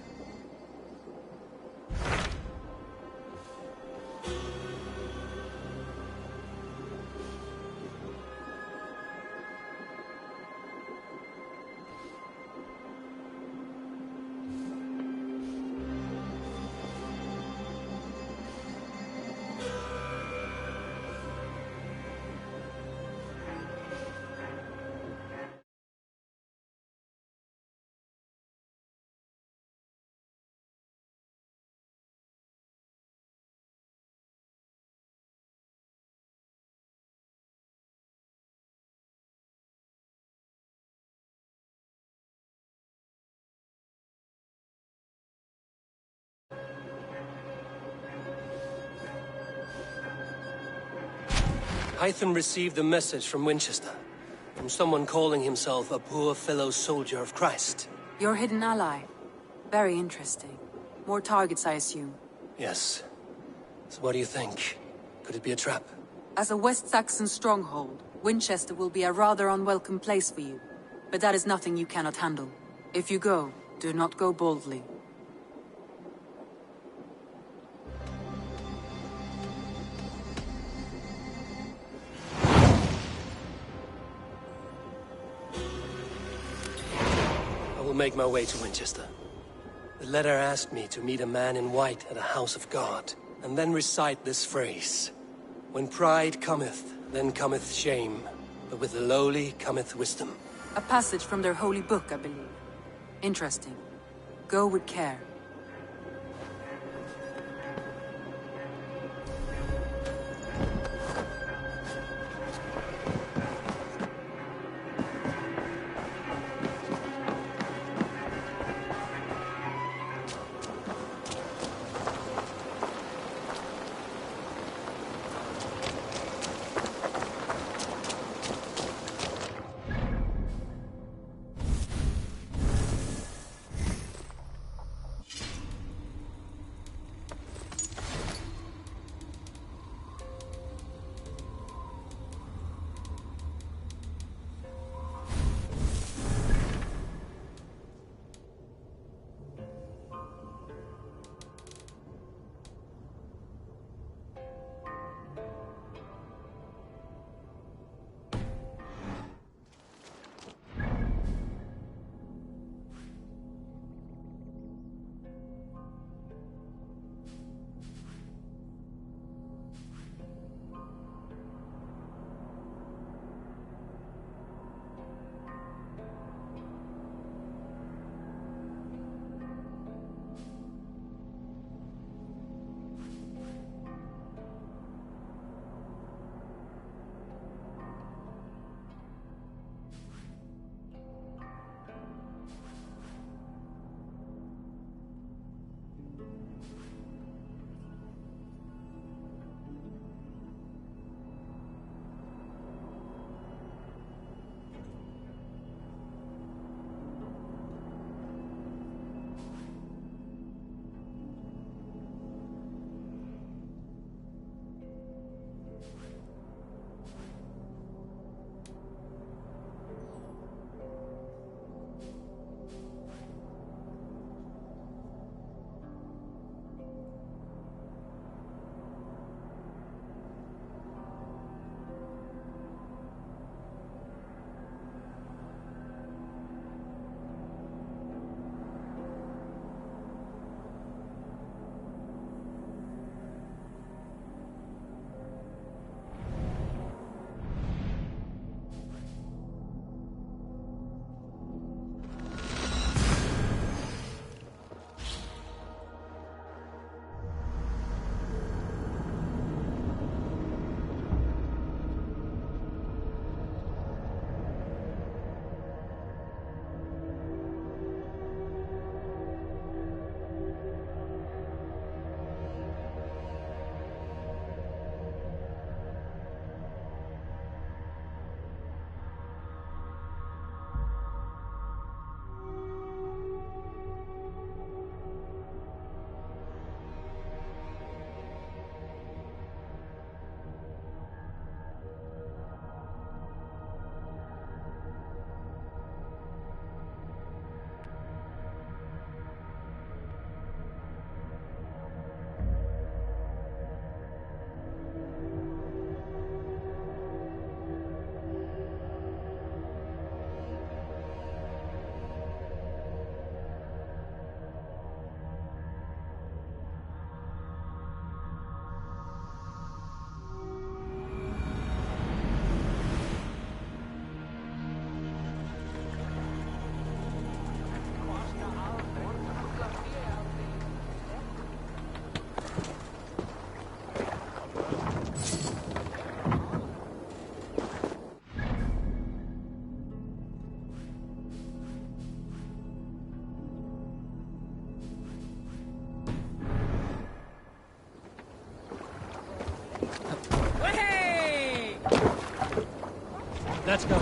Hytham received a message from Winchester, from someone calling himself a poor fellow soldier of Christ. Your hidden ally. Very interesting. More targets, I assume. Yes. So what do you think? Could it be a trap? As a West Saxon stronghold, Winchester will be a rather unwelcome place for you. But that is nothing you cannot handle. If you go, do not go boldly. I will make my way to Winchester. The letter asked me to meet a man in white at a house of God, and then recite this phrase. When pride cometh, then cometh shame, but with the lowly cometh wisdom. A passage from their holy book, I believe. Interesting. Go with care. Let's go.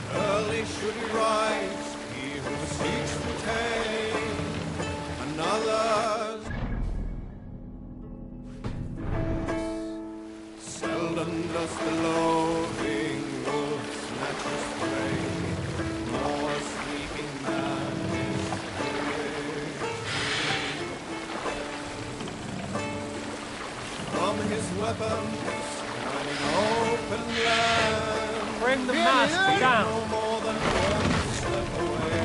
Early should he rise, he who seeks to tame another's. Seldom does the loving wolf snatch his prey, more sleeping man is awake. From his weapons, running open land. Bring the mask down. No more than one step away.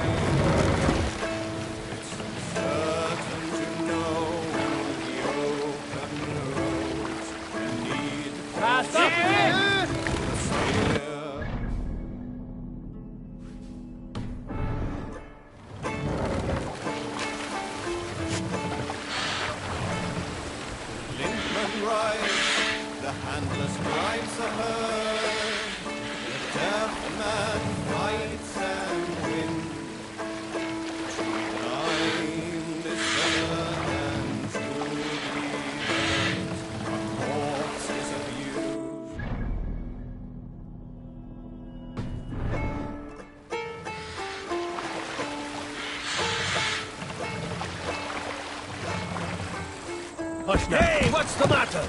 It's uncertain to know the open roads beneath. Pass up! Linkmen rise, the handless drives a herd. The deaf man fights and wins. Blind is heard and truly bent. A corpse is abused. Hush now. Hey, what's the matter?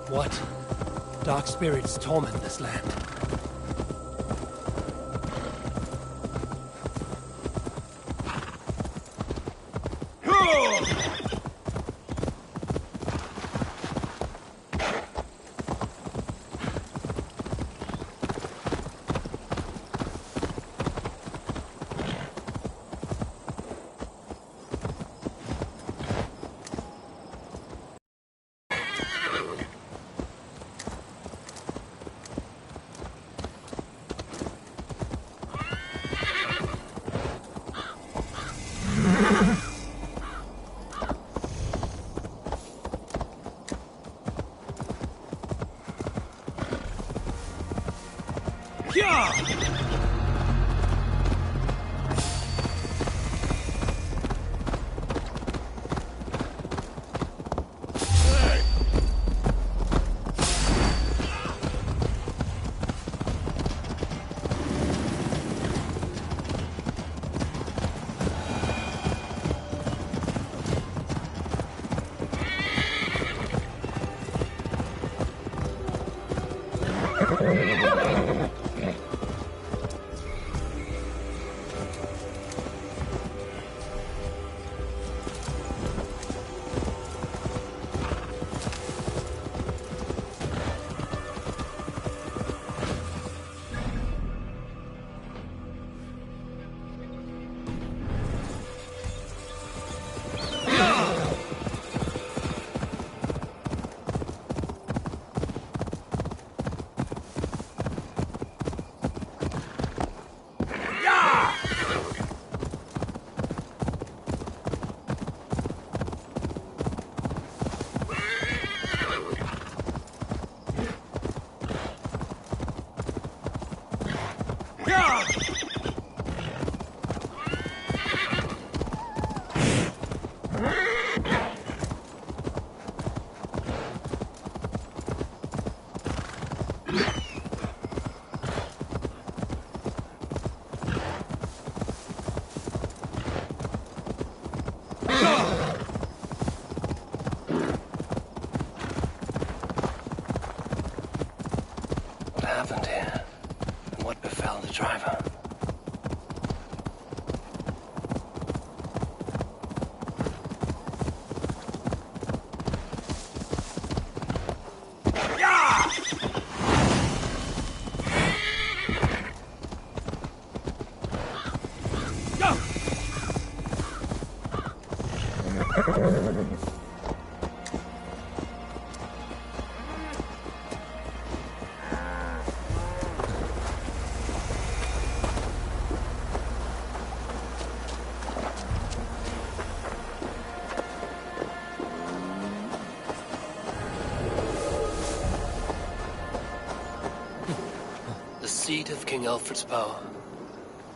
What? Dark spirits torment this land. The seat of King Alfred's power,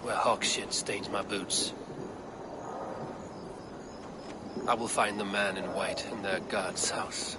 where hawk shit stains my boots. I will find the man in white in their god's house.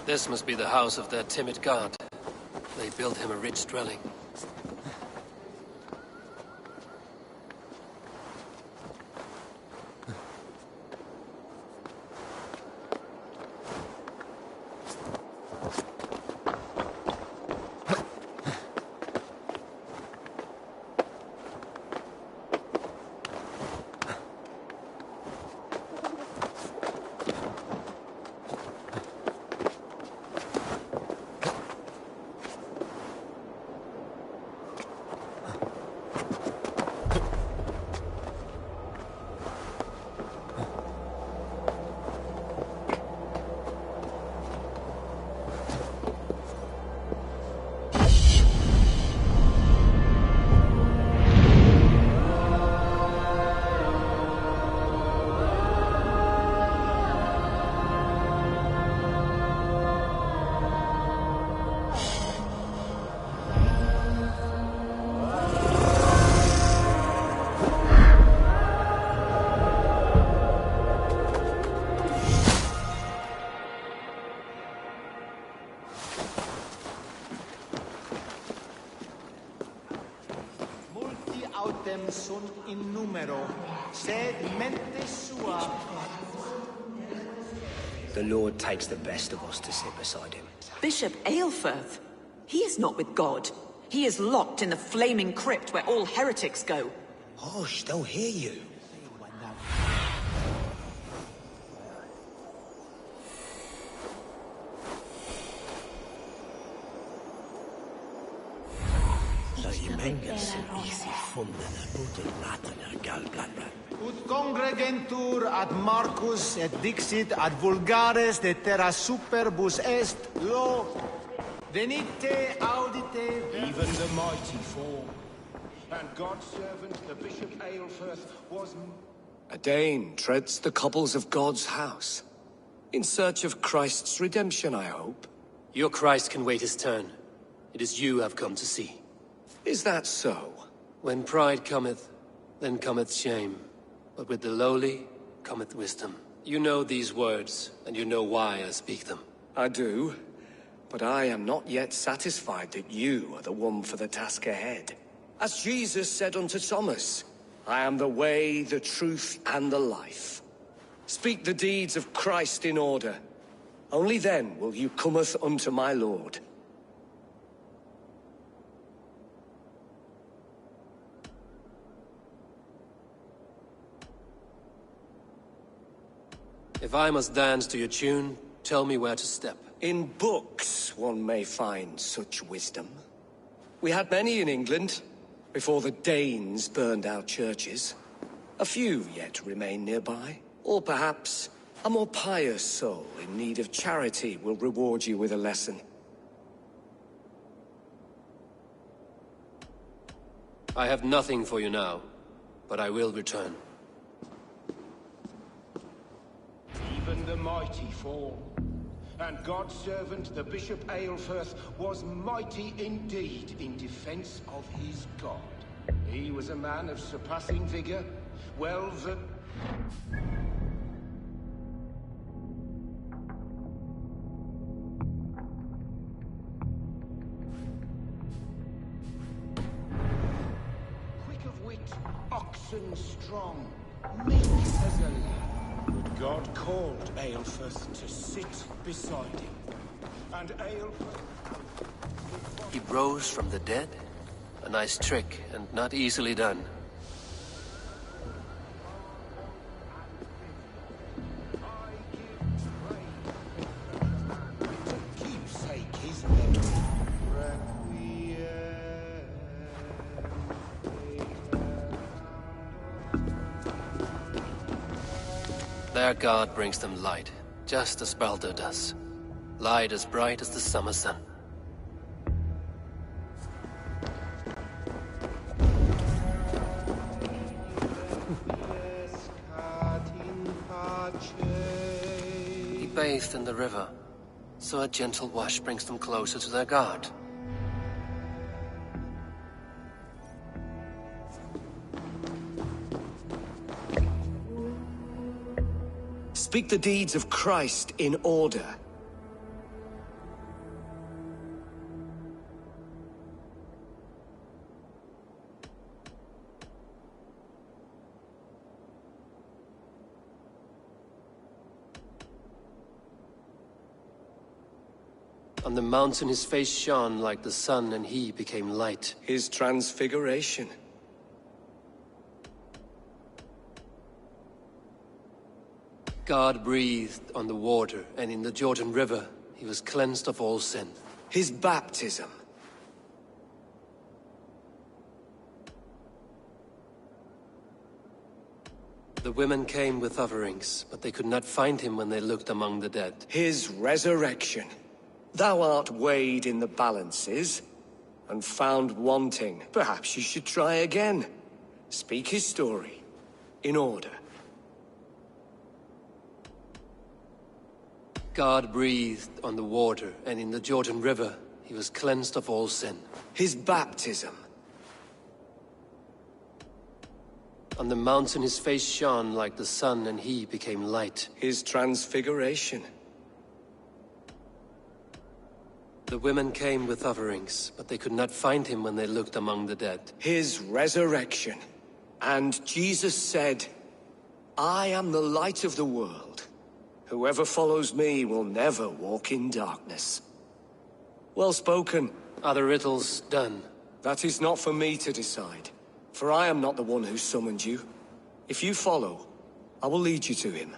This must be the house of their timid god. They built him a rich dwelling. autem sunt in numero, sed mente sua. The Lord takes the best of us to sit beside him. Bishop Aelfirth? He is not with God. He is locked in the flaming crypt where all heretics go. Hush, they'll hear you. Ut congregentur ad Marcus et dixit ad vulgares de terra superbus est lo venite audite. Even the mighty fall. And God's servant, the Bishop Aelfirth, was... A Dane treads the cobbles of God's house. In search of Christ's redemption, I hope. Your Christ can wait his turn. It is you I've come to see. Is that so? When pride cometh, then cometh shame. But with the lowly cometh wisdom. You know these words, and you know why I speak them. I do. But I am not yet satisfied that you are the one for the task ahead. As Jesus said unto Thomas, I am the way, the truth, and the life. Speak the deeds of Christ in order, Only then will you cometh unto my lord. If I must dance to your tune, tell me where to step. In books one may find such wisdom. We had many in England, before the Danes burned our churches. A few yet remain nearby. Or perhaps a more pious soul in need of charity will reward you with a lesson. I have nothing for you now, but I will return. Even the mighty fall. And God's servant, the Bishop Aelfirth, was mighty indeed in defense of his God. He was a man of surpassing vigor, well versed. Quick of wit, oxen strong, meek as a lamb. But God called Aelfirth to sit beside him. And Aelfirth... He rose from the dead? A nice trick, and not easily done. Keepsake his memory. Their god brings them light, just as Baldur does. Light as bright as the summer sun. He bathed in the river, so a gentle wash brings them closer to their god. Speak the deeds of Christ in order. On the mountain his face shone like the sun, and he became light. His transfiguration. God breathed on the water, and in the Jordan River he was cleansed of all sin. His baptism. The women came with offerings, but they could not find him when they looked among the dead. His resurrection. Thou art weighed in the balances, and found wanting. Perhaps you should try again. Speak his story, in order. God breathed on the water, and in the Jordan River he was cleansed of all sin. His baptism. On the mountain his face shone like the sun, and he became light. His transfiguration. The women came with offerings, but they could not find him when they looked among the dead. His resurrection. And Jesus said, I am the light of the world. Whoever follows me will never walk in darkness. Well spoken. Are the riddles done? That is not for me to decide, for I am not the one who summoned you. If you follow, I will lead you to him.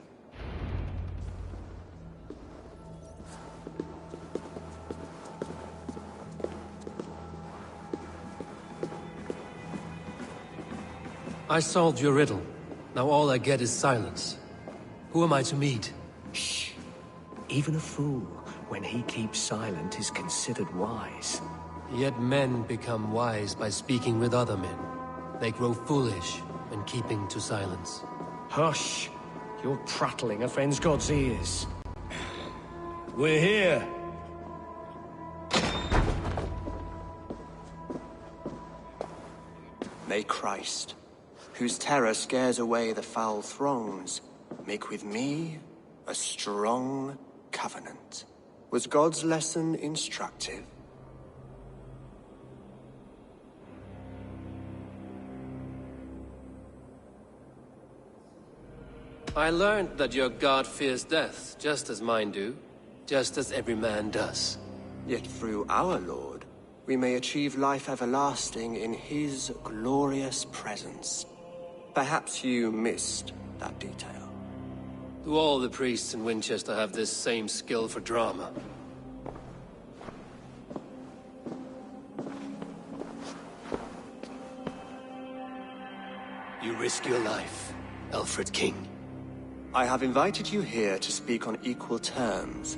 I solved your riddle. Now all I get is silence. Who am I to meet? Shh. Even a fool, when he keeps silent, is considered wise. Yet men become wise by speaking with other men. They grow foolish when keeping to silence. Hush! Your prattling offends God's ears. We're here. May Christ, whose terror scares away the foul throngs, make with me a strong covenant. Was God's lesson instructive? I learned that your god fears death, just as mine do. just as every man does. Yet through our Lord, we may achieve life everlasting in his glorious presence. Perhaps you missed that detail. Do all the priests in Winchester have this same skill for drama? You risk your life, Alfred King. I have invited you here to speak on equal terms.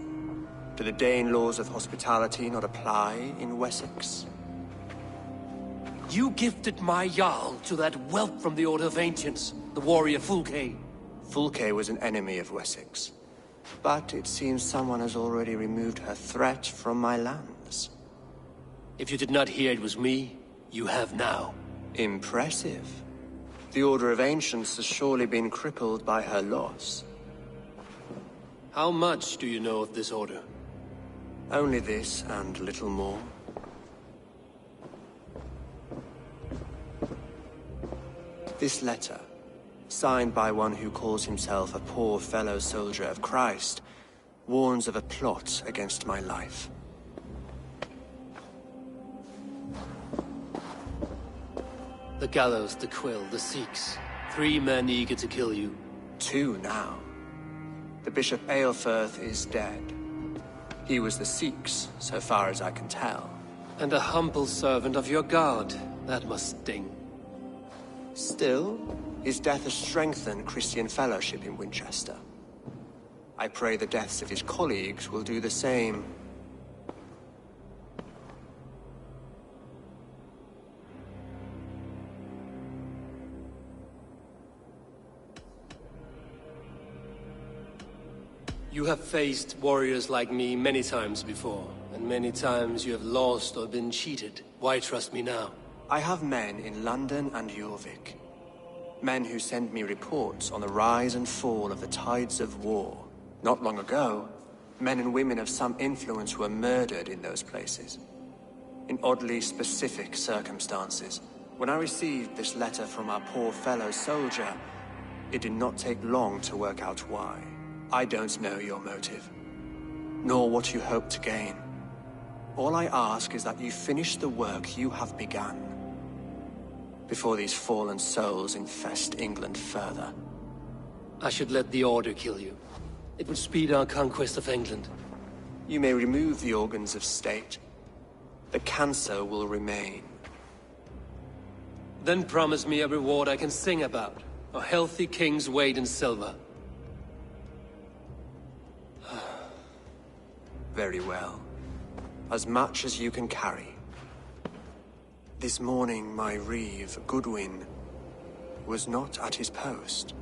Do the Dane laws of hospitality not apply in Wessex? You gifted my Jarl to that whelp from the Order of Ancients, the warrior Fulke. Fulke was an enemy of Wessex. But it seems someone has already removed her threat from my lands. If you did not hear it was me, you have now. Impressive. The Order of Ancients has surely been crippled by her loss. How much do you know of this order? Only this and little more. This letter, signed by one who calls himself a poor fellow soldier of Christ, warns of a plot against my life. The gallows, the quill, the Sikhs. 3 men eager to kill you. 2 now. The Bishop Aelfirth is dead. He was the Sikhs, so far as I can tell. And a humble servant of your god. That must sting. Still, his death has strengthened Christian fellowship in Winchester. I pray the deaths of his colleagues will do the same. You have faced warriors like me many times before, and many times you have lost or been cheated. Why trust me now? I have men in London and Jorvik. Men who send me reports on the rise and fall of the tides of war. Not long ago, men and women of some influence were murdered in those places. In oddly specific circumstances. When I received this letter from our poor fellow soldier, it did not take long to work out why. I don't know your motive, nor what you hope to gain. All I ask is that you finish the work you have begun, before these fallen souls infest England further. I should let the Order kill you. It would speed our conquest of England. You may remove the organs of state. The cancer will remain. Then promise me a reward I can sing about. A healthy king's weight in silver. Very well. As much as you can carry. This morning, my reeve, Goodwin, was not at his post.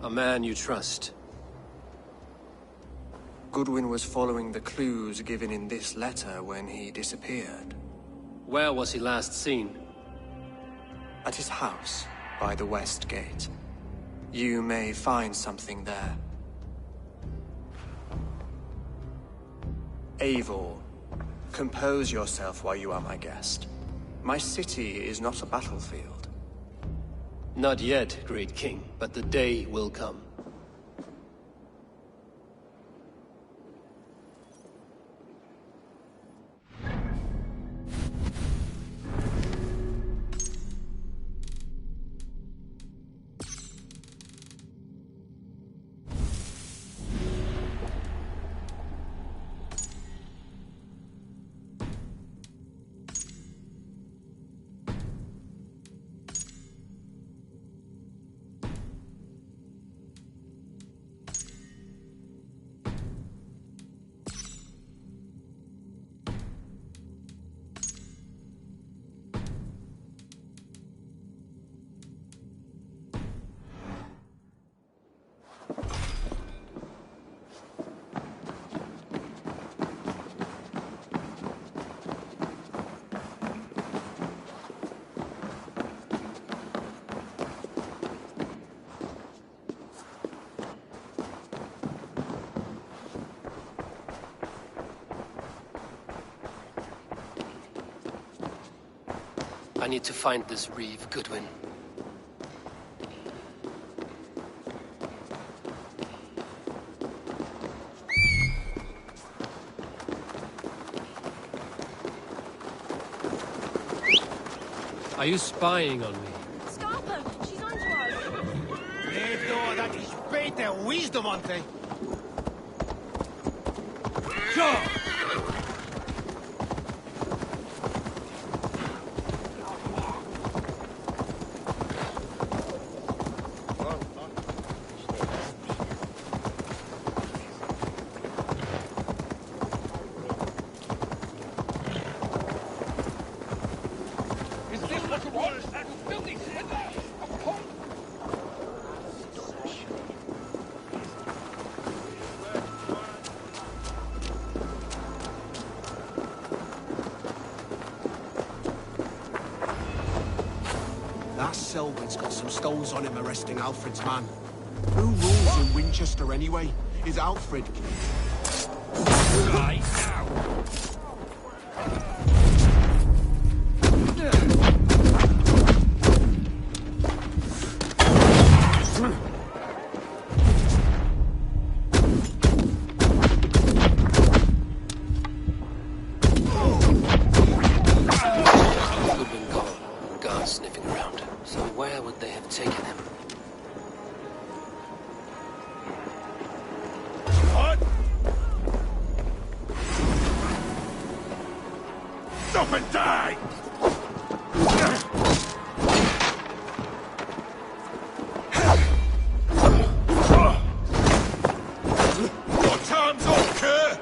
A man you trust. Goodwin was following the clues given in this letter when he disappeared. Where was he last seen? At his house, by the West Gate. You may find something there. Eivor, compose yourself while you are my guest. My city is not a battlefield. Not yet, great king, but the day will come. I need to find this reeve, Goodwin. Are you spying on me? Stop her! She's onto us! Leave door that is better wisdom on thing. Sure. That Selwyn's got some stones on him arresting Alfred's man. Who rules in Winchester anyway? Is Alfred? Right now! Stop and die! Your time's up, cur!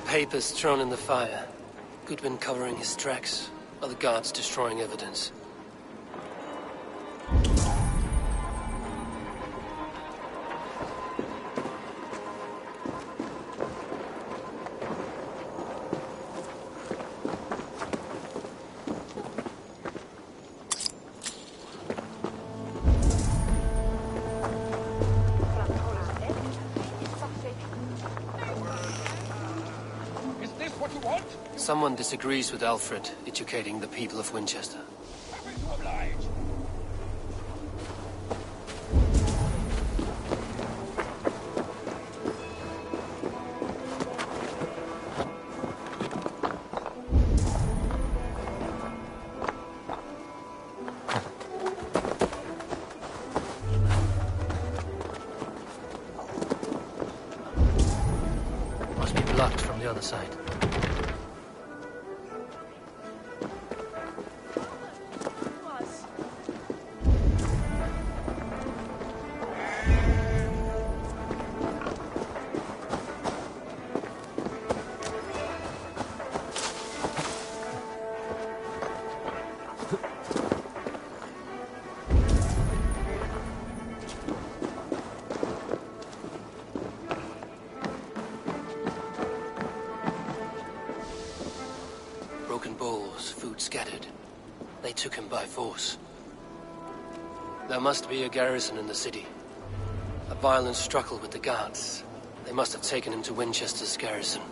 Papers thrown in the fire. Goodwin covering his tracks, while the guards destroying evidence. Someone disagrees with Alfred educating the people of Winchester. Must be blocked from the other side. Broken bowls, food scattered. They took him by force. There must be a garrison in the city. A violent struggle with the guards. They must have taken him to Winchester's garrison.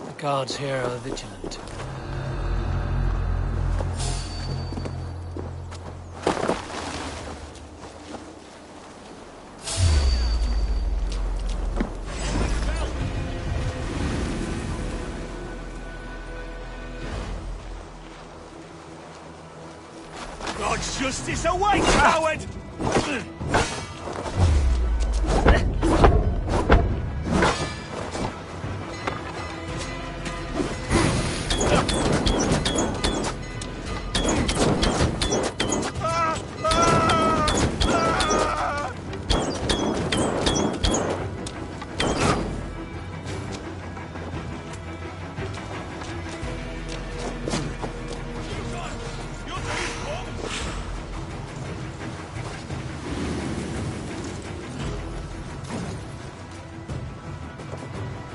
The guards here are vigilant. God's justice awaits, coward!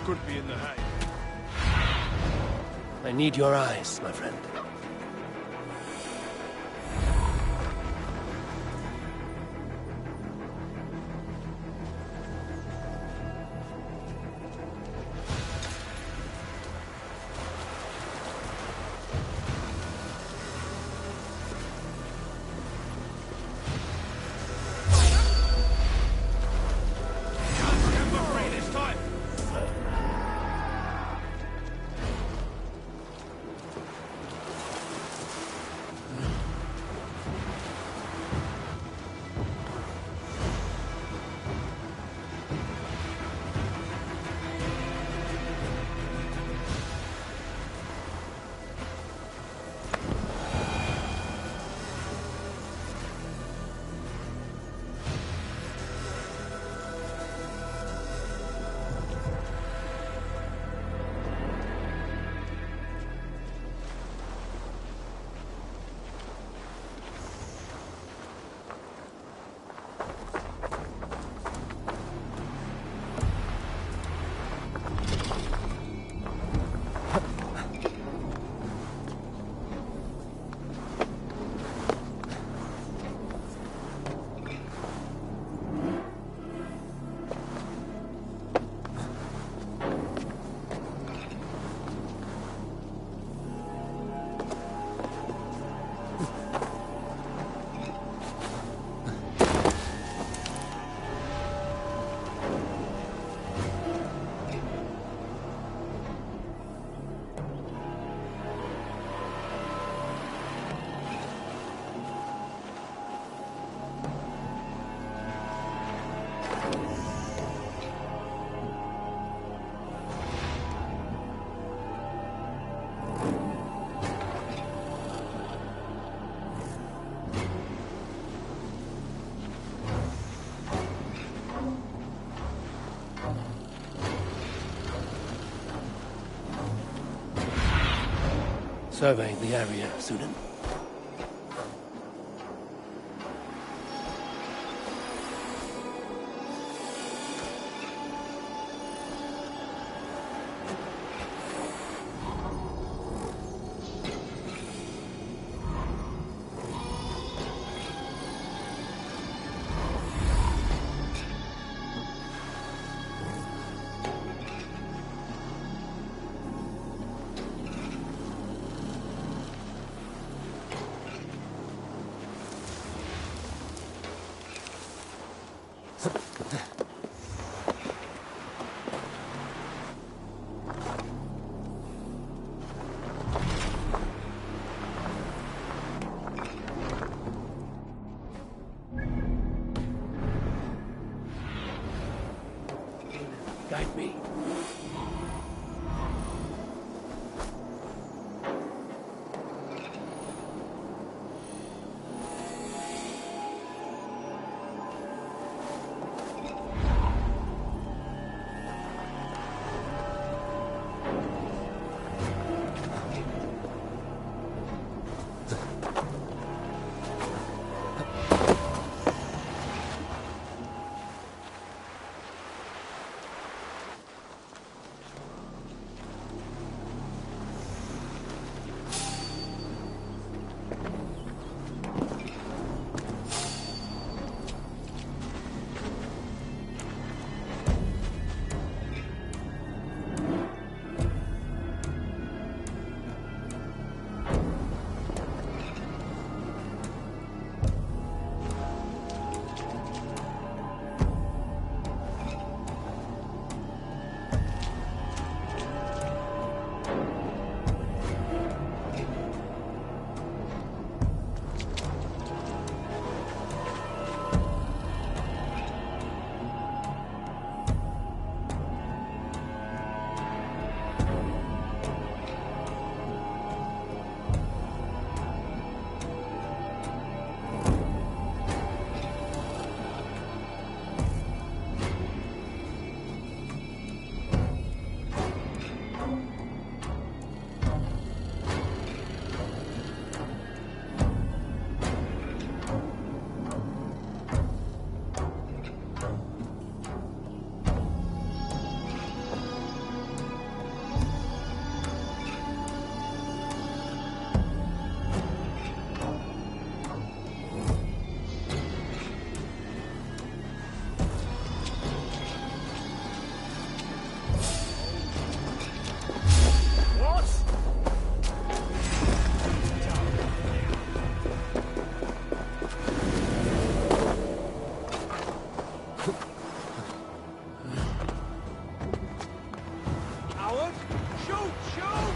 could be in the hay. I need your eyes, my friend. Survey the area, student. Guide me. coward! Shoot! Shoot!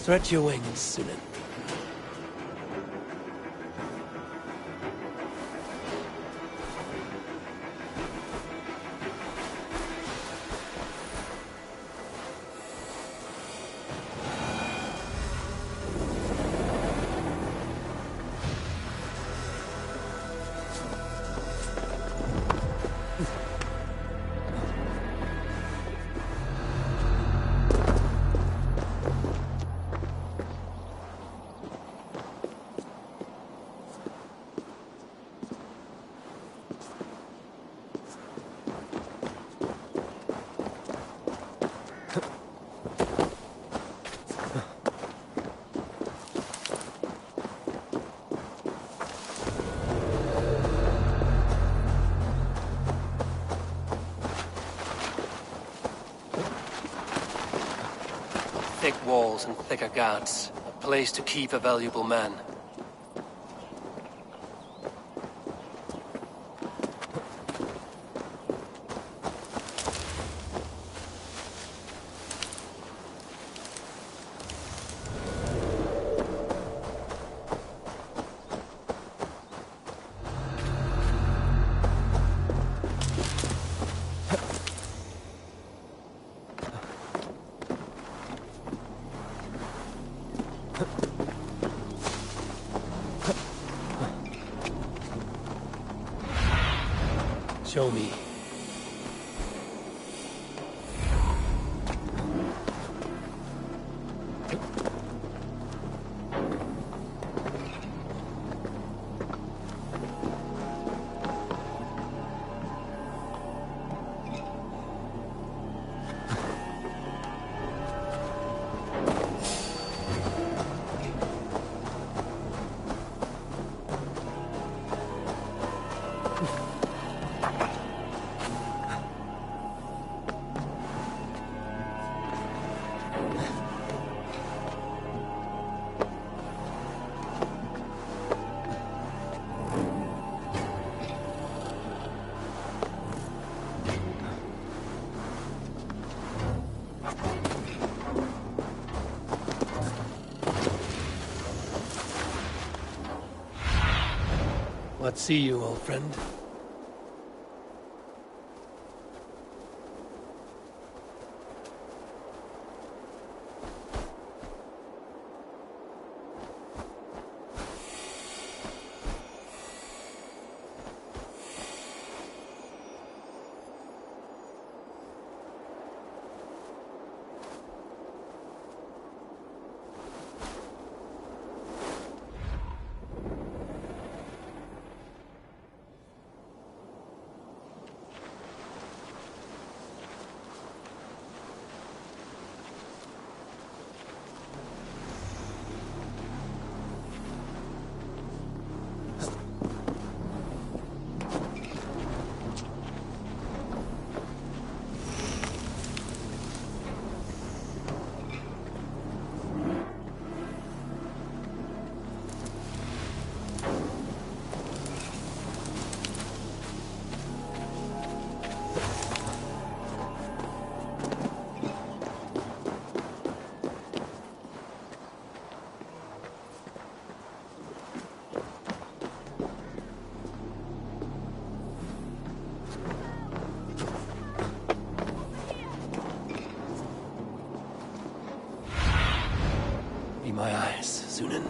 Stretch your wings, Sunan. Thick walls and thicker guards. A place to keep a valuable man. Show me. What see you, old friend? Be my eyes, Sunan.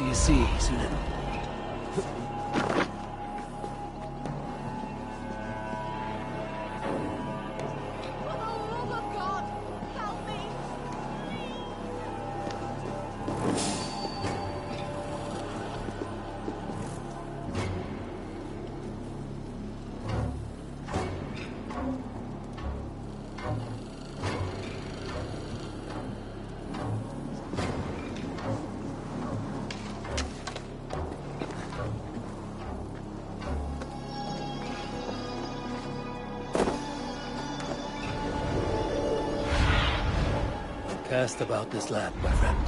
do you see, Sunan? Cast about this land, my friend.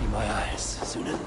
Be my eyes, Sunan.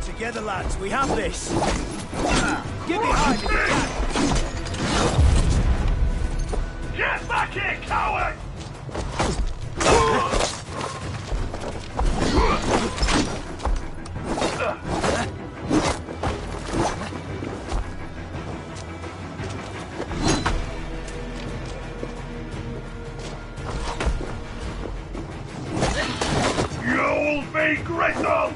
Together, lads, we have this. Get behind if you can. Get back here, coward! You'll be gristle!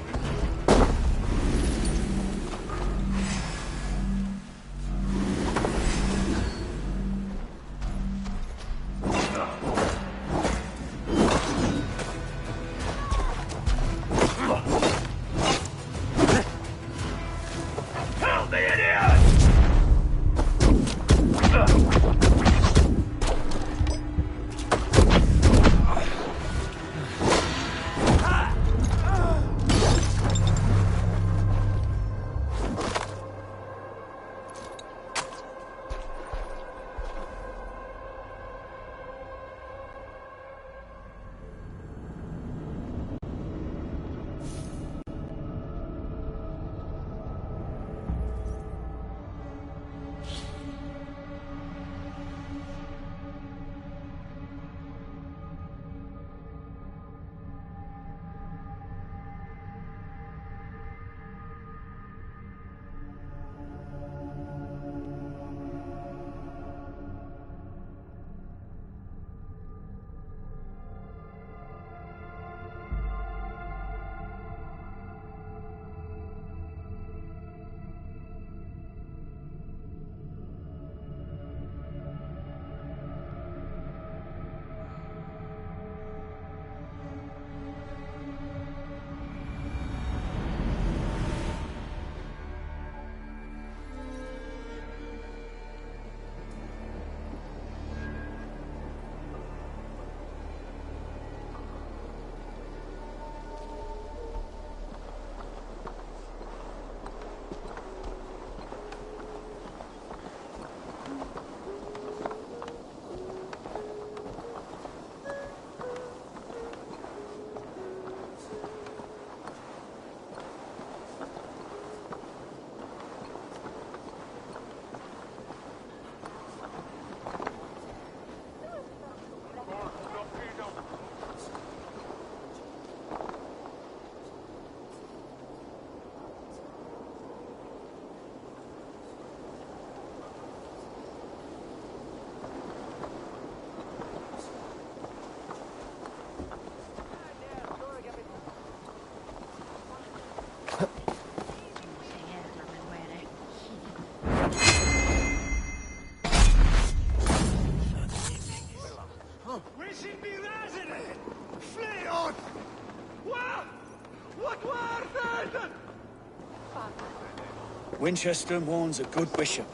Winchester mourns a good bishop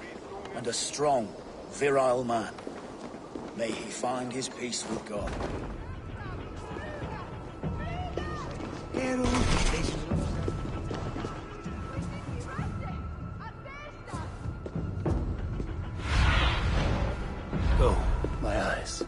and a strong, virile man. May he find his peace with God. Oh, my eyes.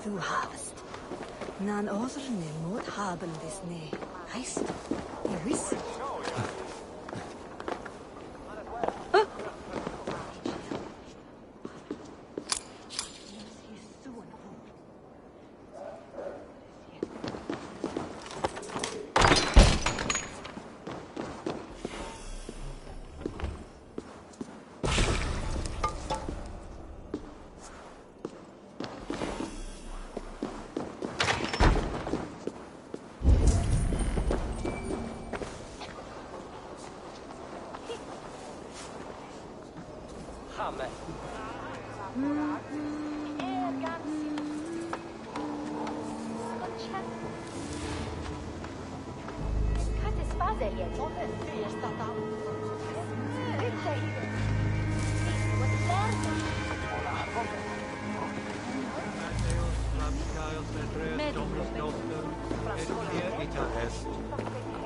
Þú hafst. Nan oðrunni mót haben þess ne. Heist, ég vissi.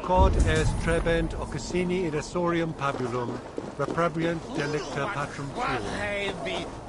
Cod est trebent occasini in asorium pabulum, reprebriant delicta patrum suum.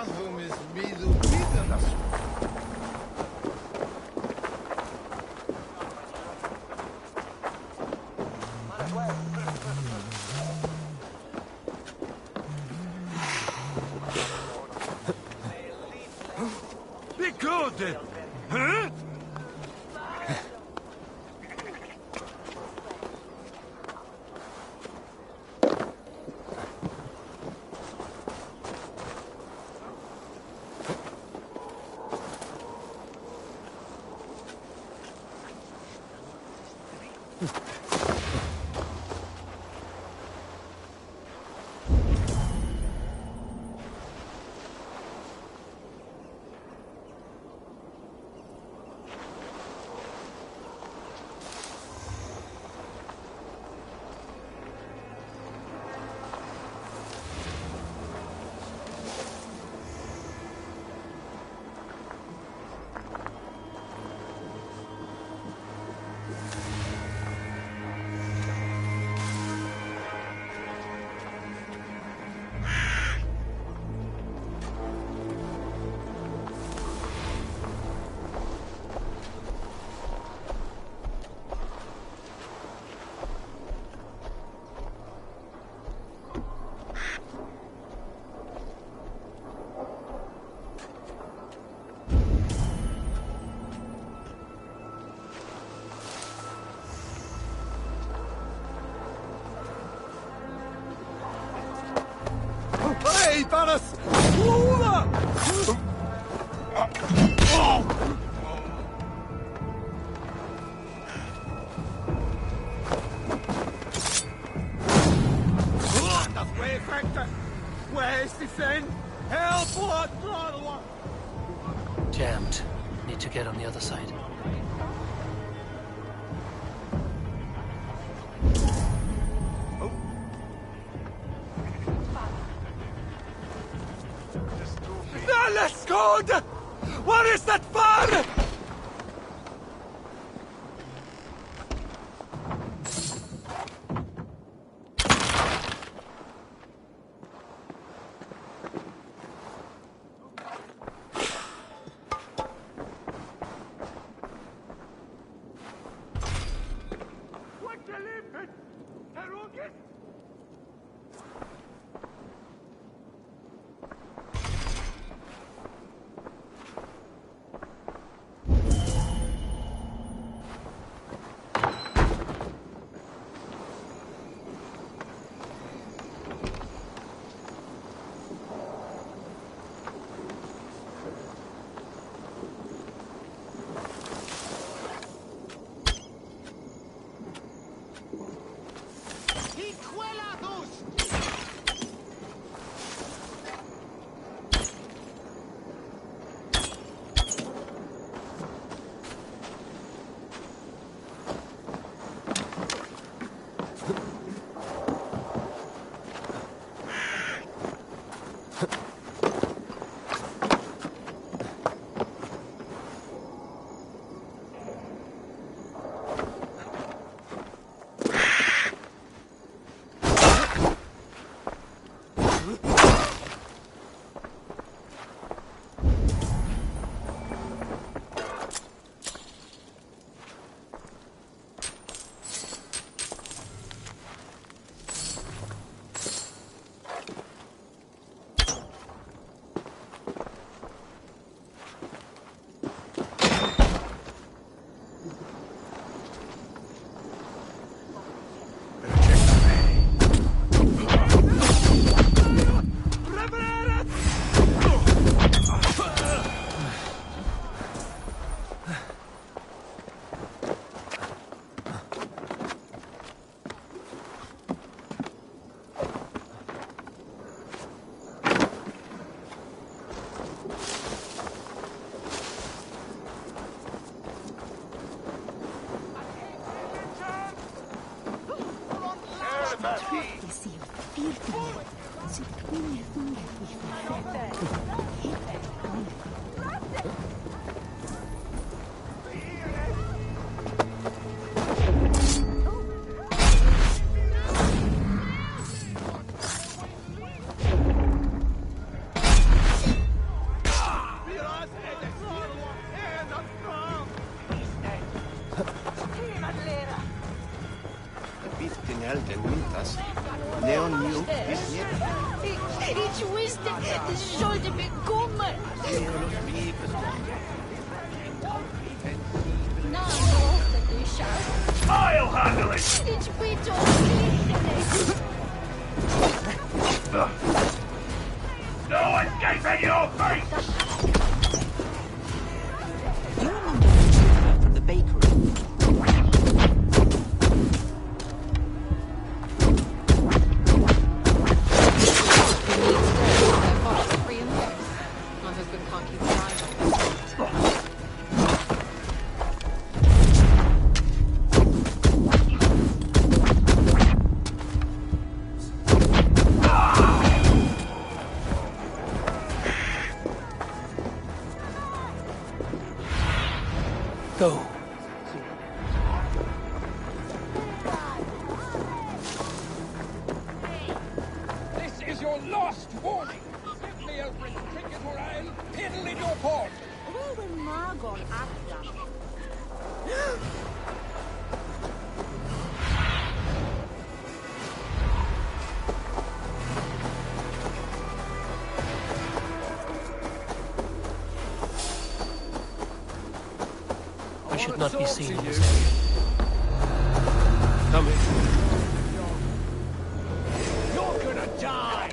Ahum is midu midu. Be good! Huh? Hey, Banas! Luna! Das Wayfinder! Where's the thing? Help! What? Jammed. Need to get on the other side. Let's go! What is that for? on you. Ich wusste, das sollte bekommen. Na, I'll handle it! ich bitte No escaping your fate! You remember Lucifer from the bakery? My husband can't keep his eyes on them. Go. This is your last warning. Give me a ticket or I'll piddle in your port. Where will Margon after? We should not be seen in this area. Come here. You're gonna die!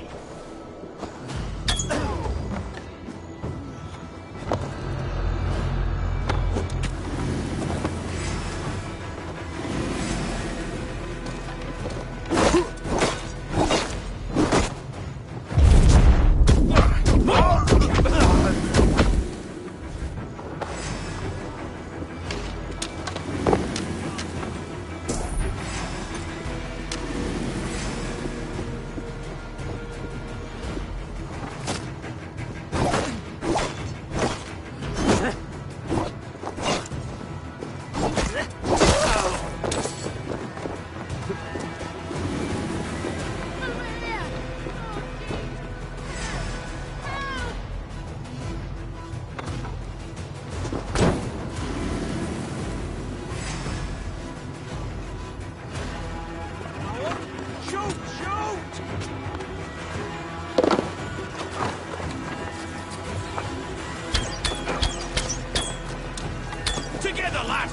Together, lad!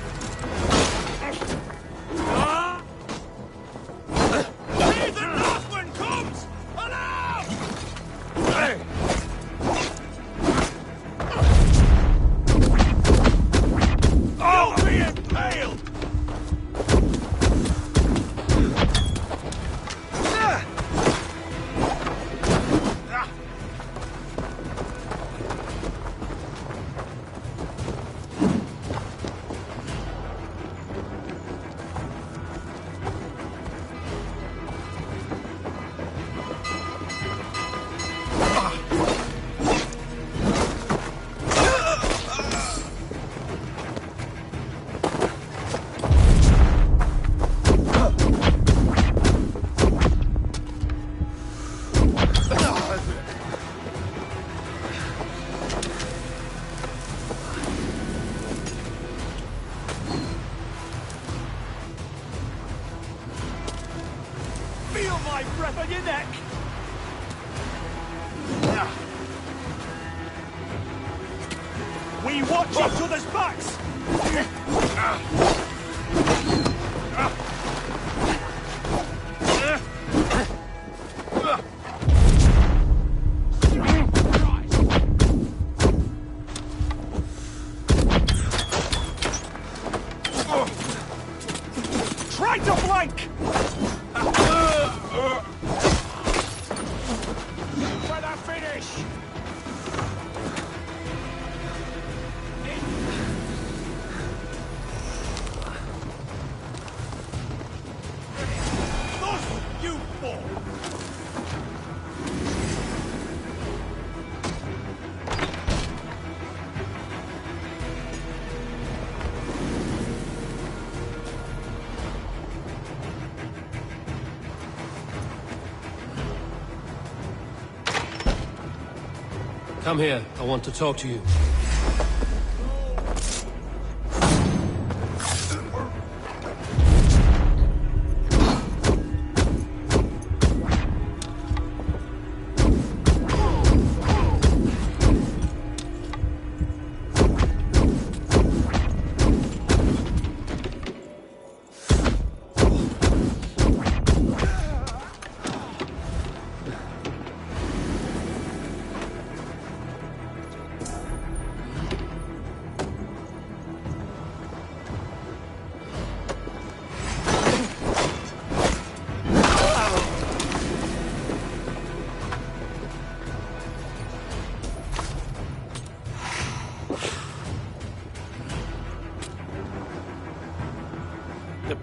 Here the last one comes! Allow! Hey! You'll be impaled! Feel my breath on your neck! We watch each other's backs! Try to flank! For the finish! Thus you fall! Come here. I want to talk to you.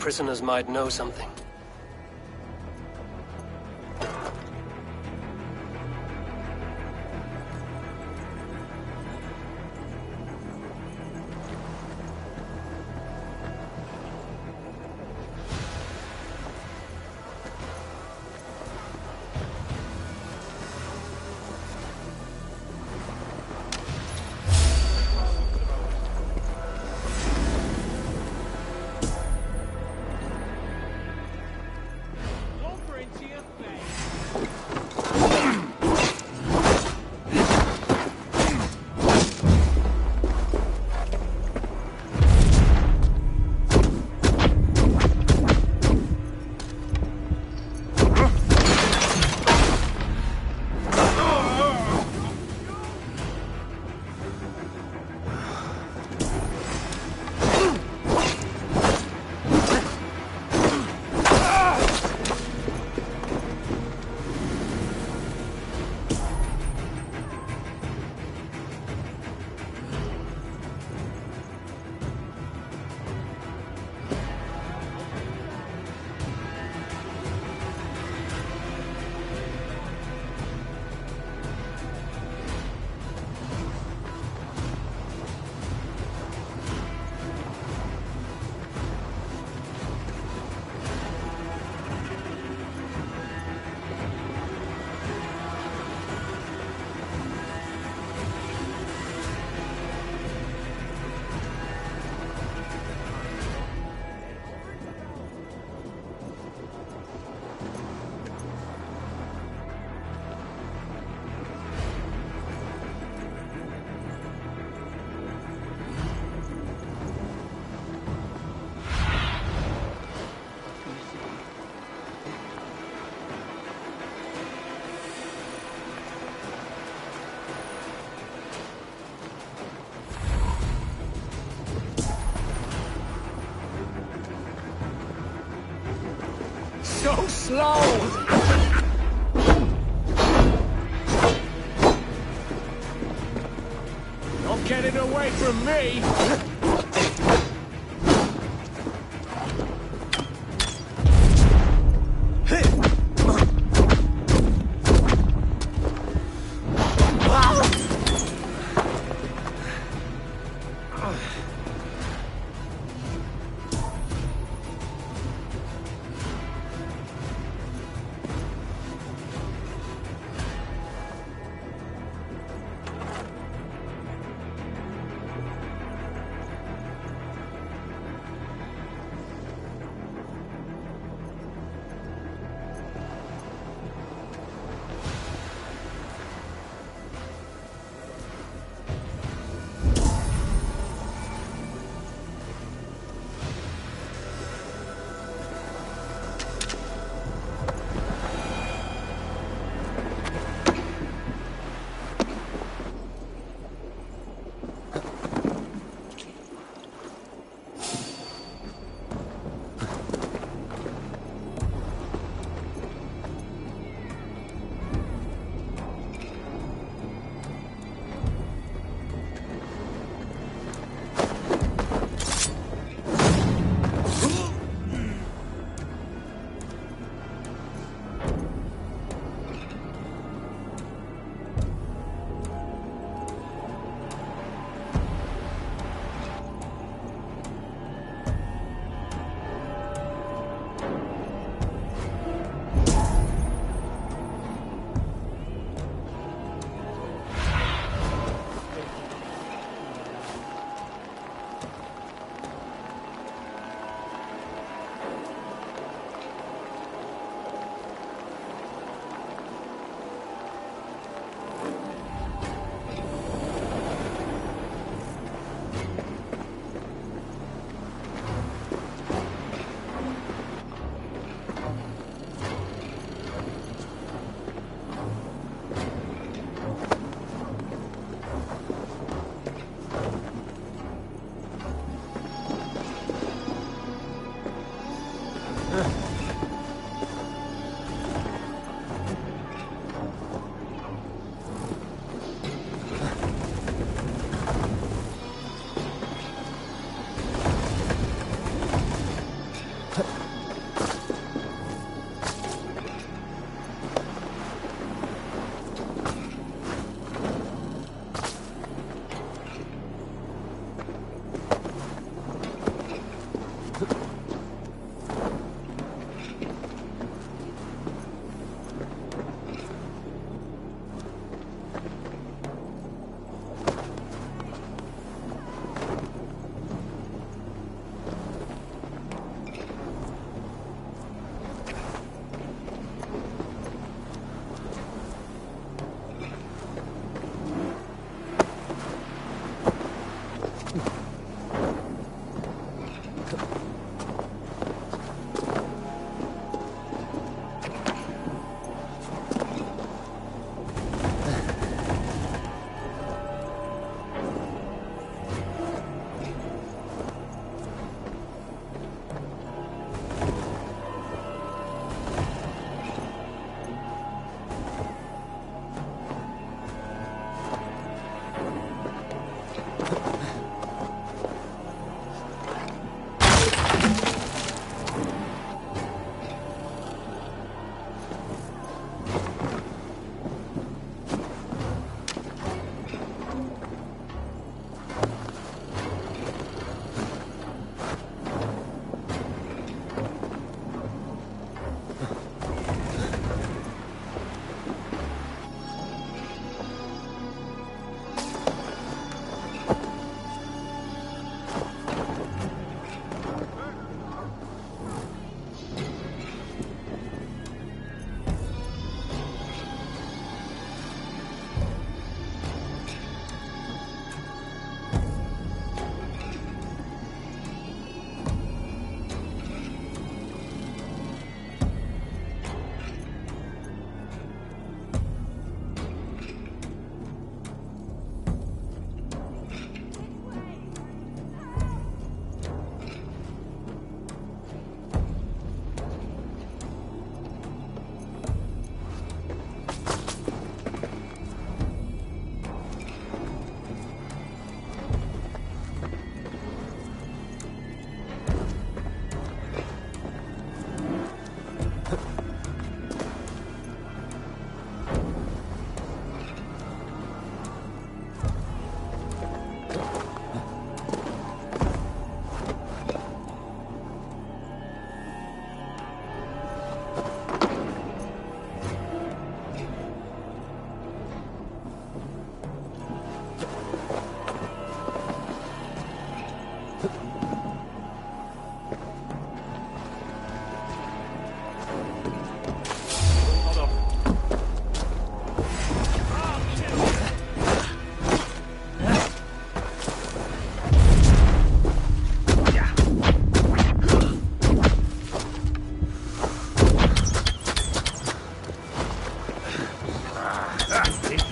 prisoners might know something. So slow! Not getting away from me!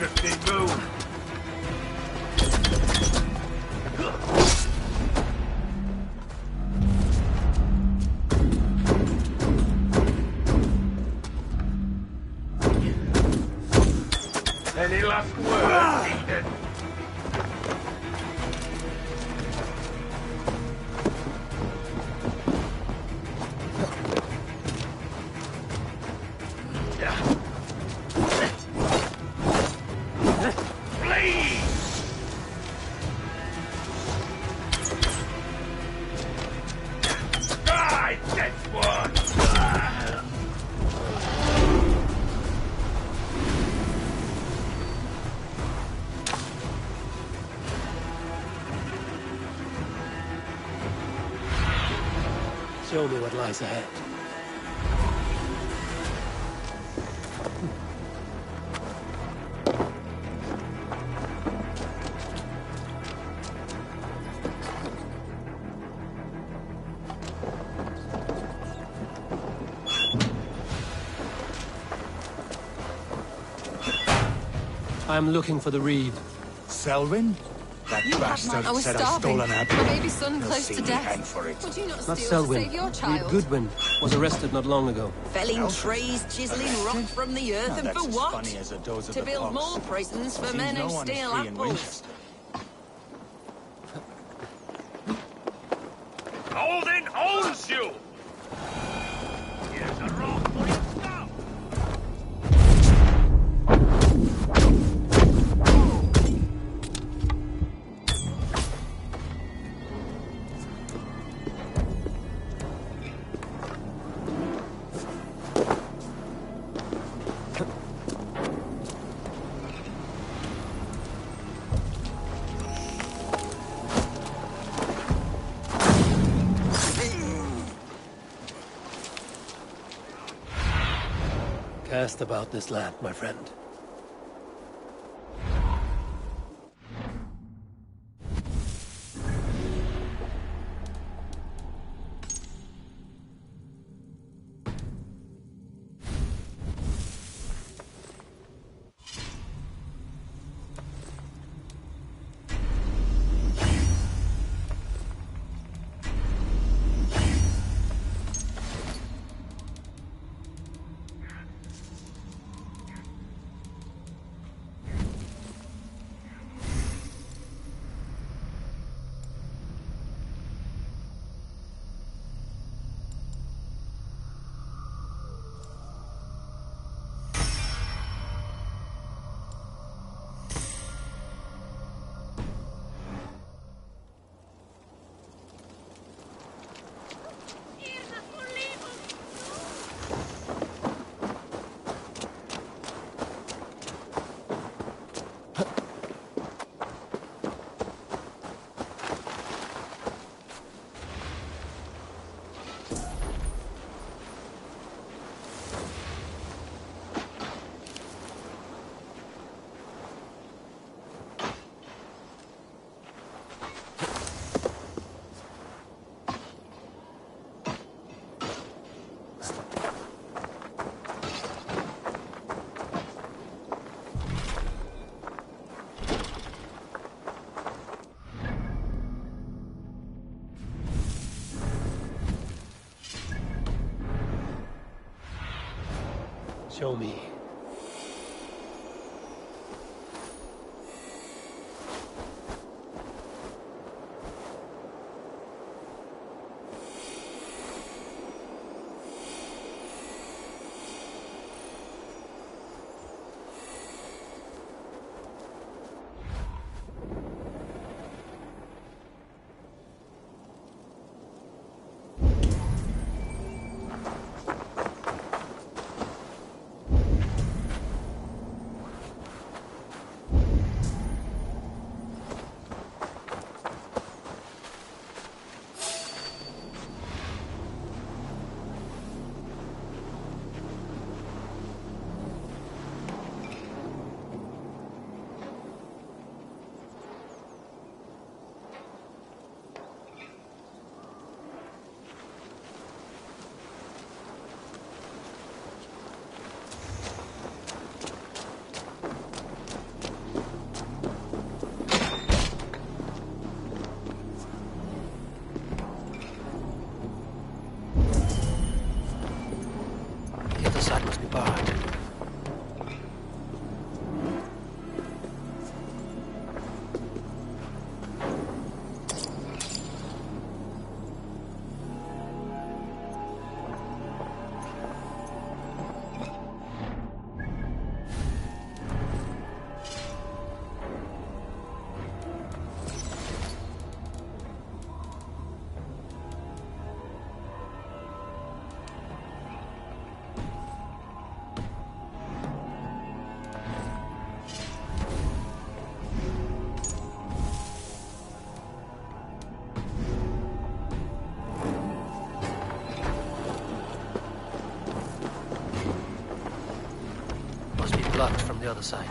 interesting move. Any last words, Eden? Show me what lies ahead. I'm looking for the reed. Selwyn? That bastard I was said I starving. stole an apple. My baby's son He'll close see to me death. hang for it. Would you not Not steal to Selwyn. save your Reed child? Goodwin was arrested not long ago. Felling trees, chiseling rock from the earth, No, and that's for as what? funny as a dose of To the build pox. more prisons for Seems men no who one is steal free in apples. Winchester. Holden owns you! Here's a rock for your stuff! Cast about this land, my friend. Show me. Blocked from the other side.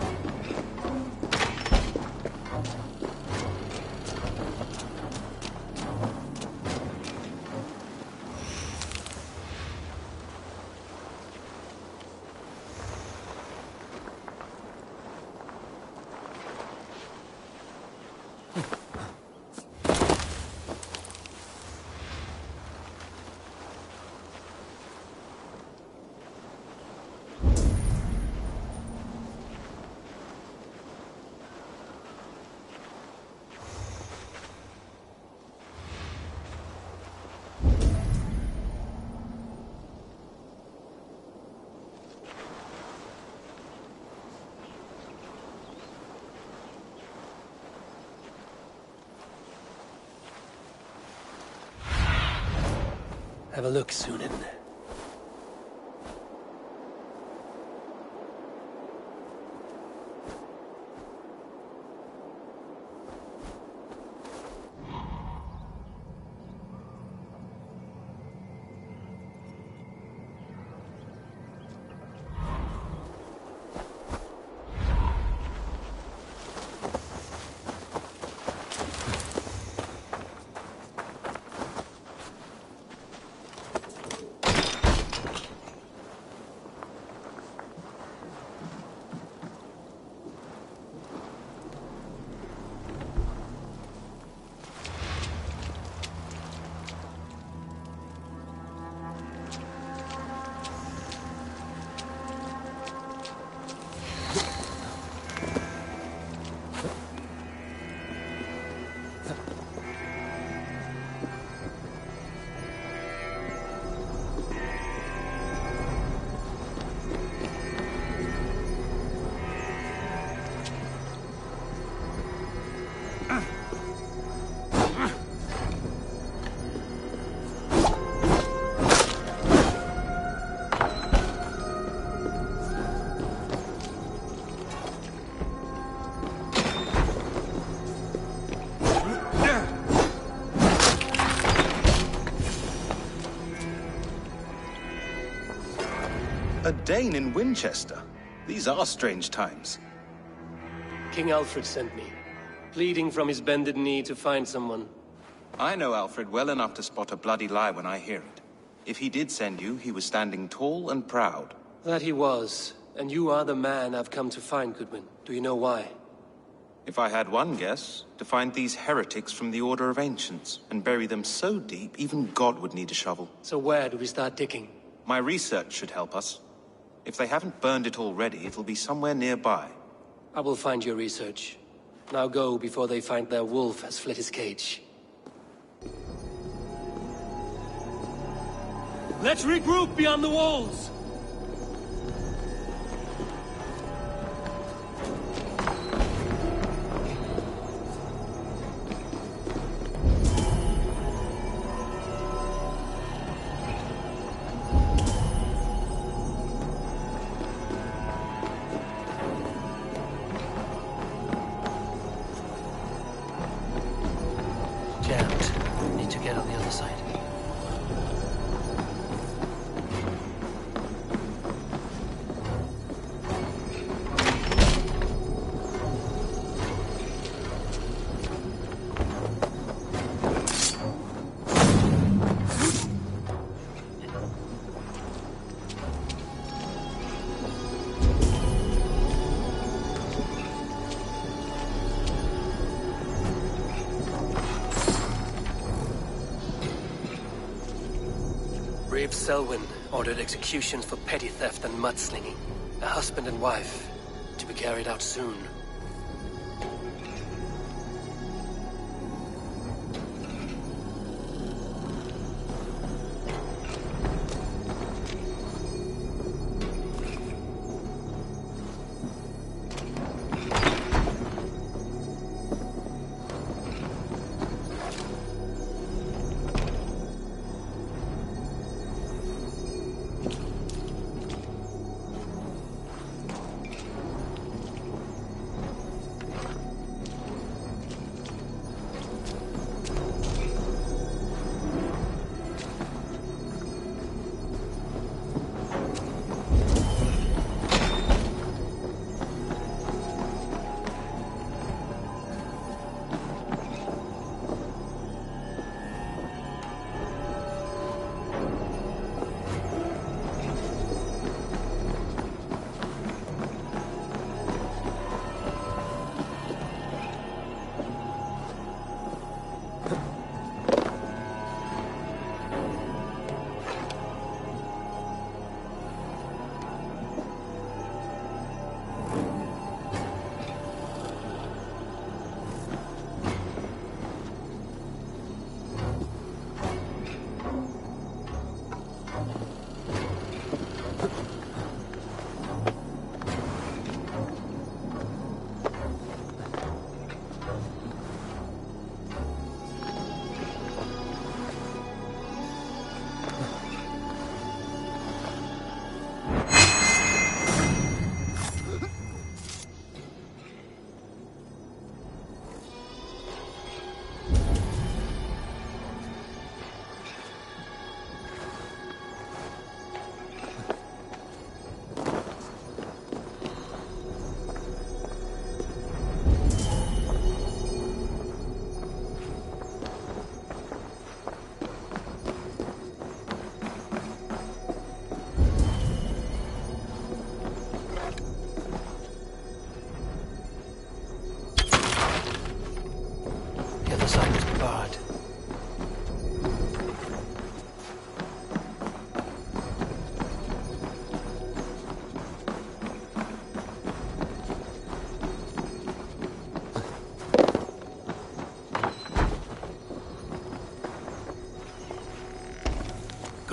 Have a look, Sunan. A Dane in Winchester? These are strange times. King Alfred sent me, pleading from his bended knee to find someone. I know Alfred well enough to spot a bloody lie when I hear it. If he did send you, he was standing tall and proud. That he was, and you are the man I've come to find, Goodwin. Do you know why? If I had one guess, to find these heretics from the Order of Ancients, and bury them so deep, even God would need a shovel. So where do we start digging? My research should help us. If they haven't burned it already, it'll be somewhere nearby. I will find your research. Now go before they find their wolf has fled his cage. Let's regroup beyond the walls! Jammed. Need to get on the other side. Brave Selwyn ordered executions for petty theft and mudslinging. A husband and wife, to be carried out soon.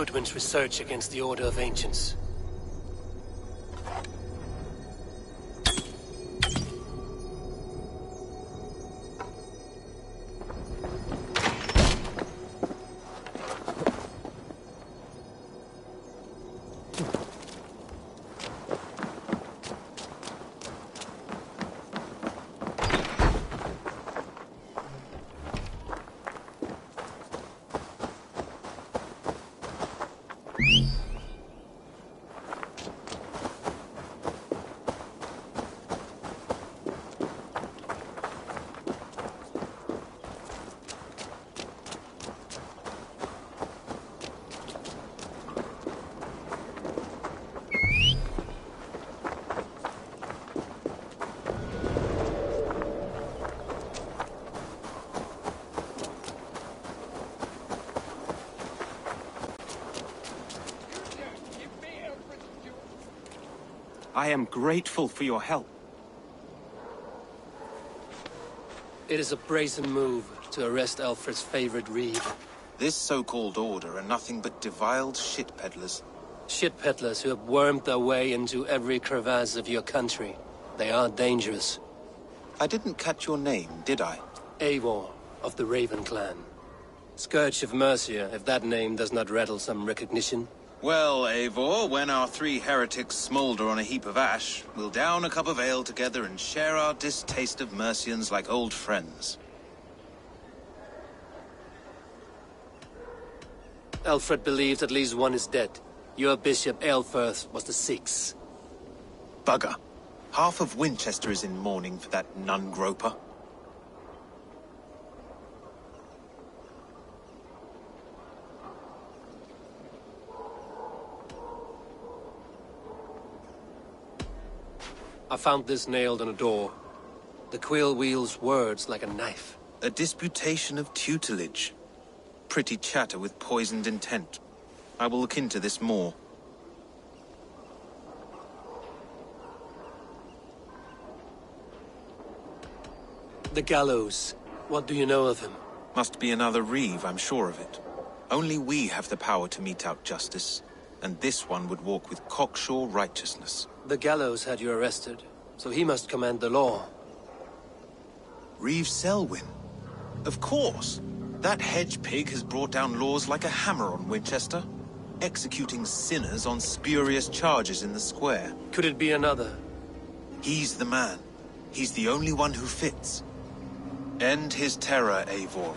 Godwin's research against the Order of Ancients. I am grateful for your help. It is a brazen move to arrest Alfred's favorite reeve. This so-called order are nothing but deviled shit peddlers. Shit peddlers who have wormed their way into every crevasse of your country. They are dangerous. I didn't catch your name, did I? Eivor, of the Raven clan. Scourge of Mercia, if that name does not rattle some recognition. Well, Eivor, when our 3 heretics smolder on a heap of ash, we'll down a cup of ale together and share our distaste of Mercians like old friends. Alfred believes at least one is dead. Your bishop, Aelfirth, was the 6th. Bugger. Half of Winchester is in mourning for that nun-groper. I found this nailed on a door. The quill wields words like a knife. A disputation of tutelage. Pretty chatter with poisoned intent. I will look into this more. The gallows. What do you know of him? Must be another reeve, I'm sure of it. Only we have the power to mete out justice, and this one would walk with cocksure righteousness. The gallows had you arrested, so he must command the law. Reeve Selwyn? Of course! That hedge pig has brought down laws like a hammer on Winchester, executing sinners on spurious charges in the square. Could it be another? He's the man. He's the only one who fits. End his terror, Eivor.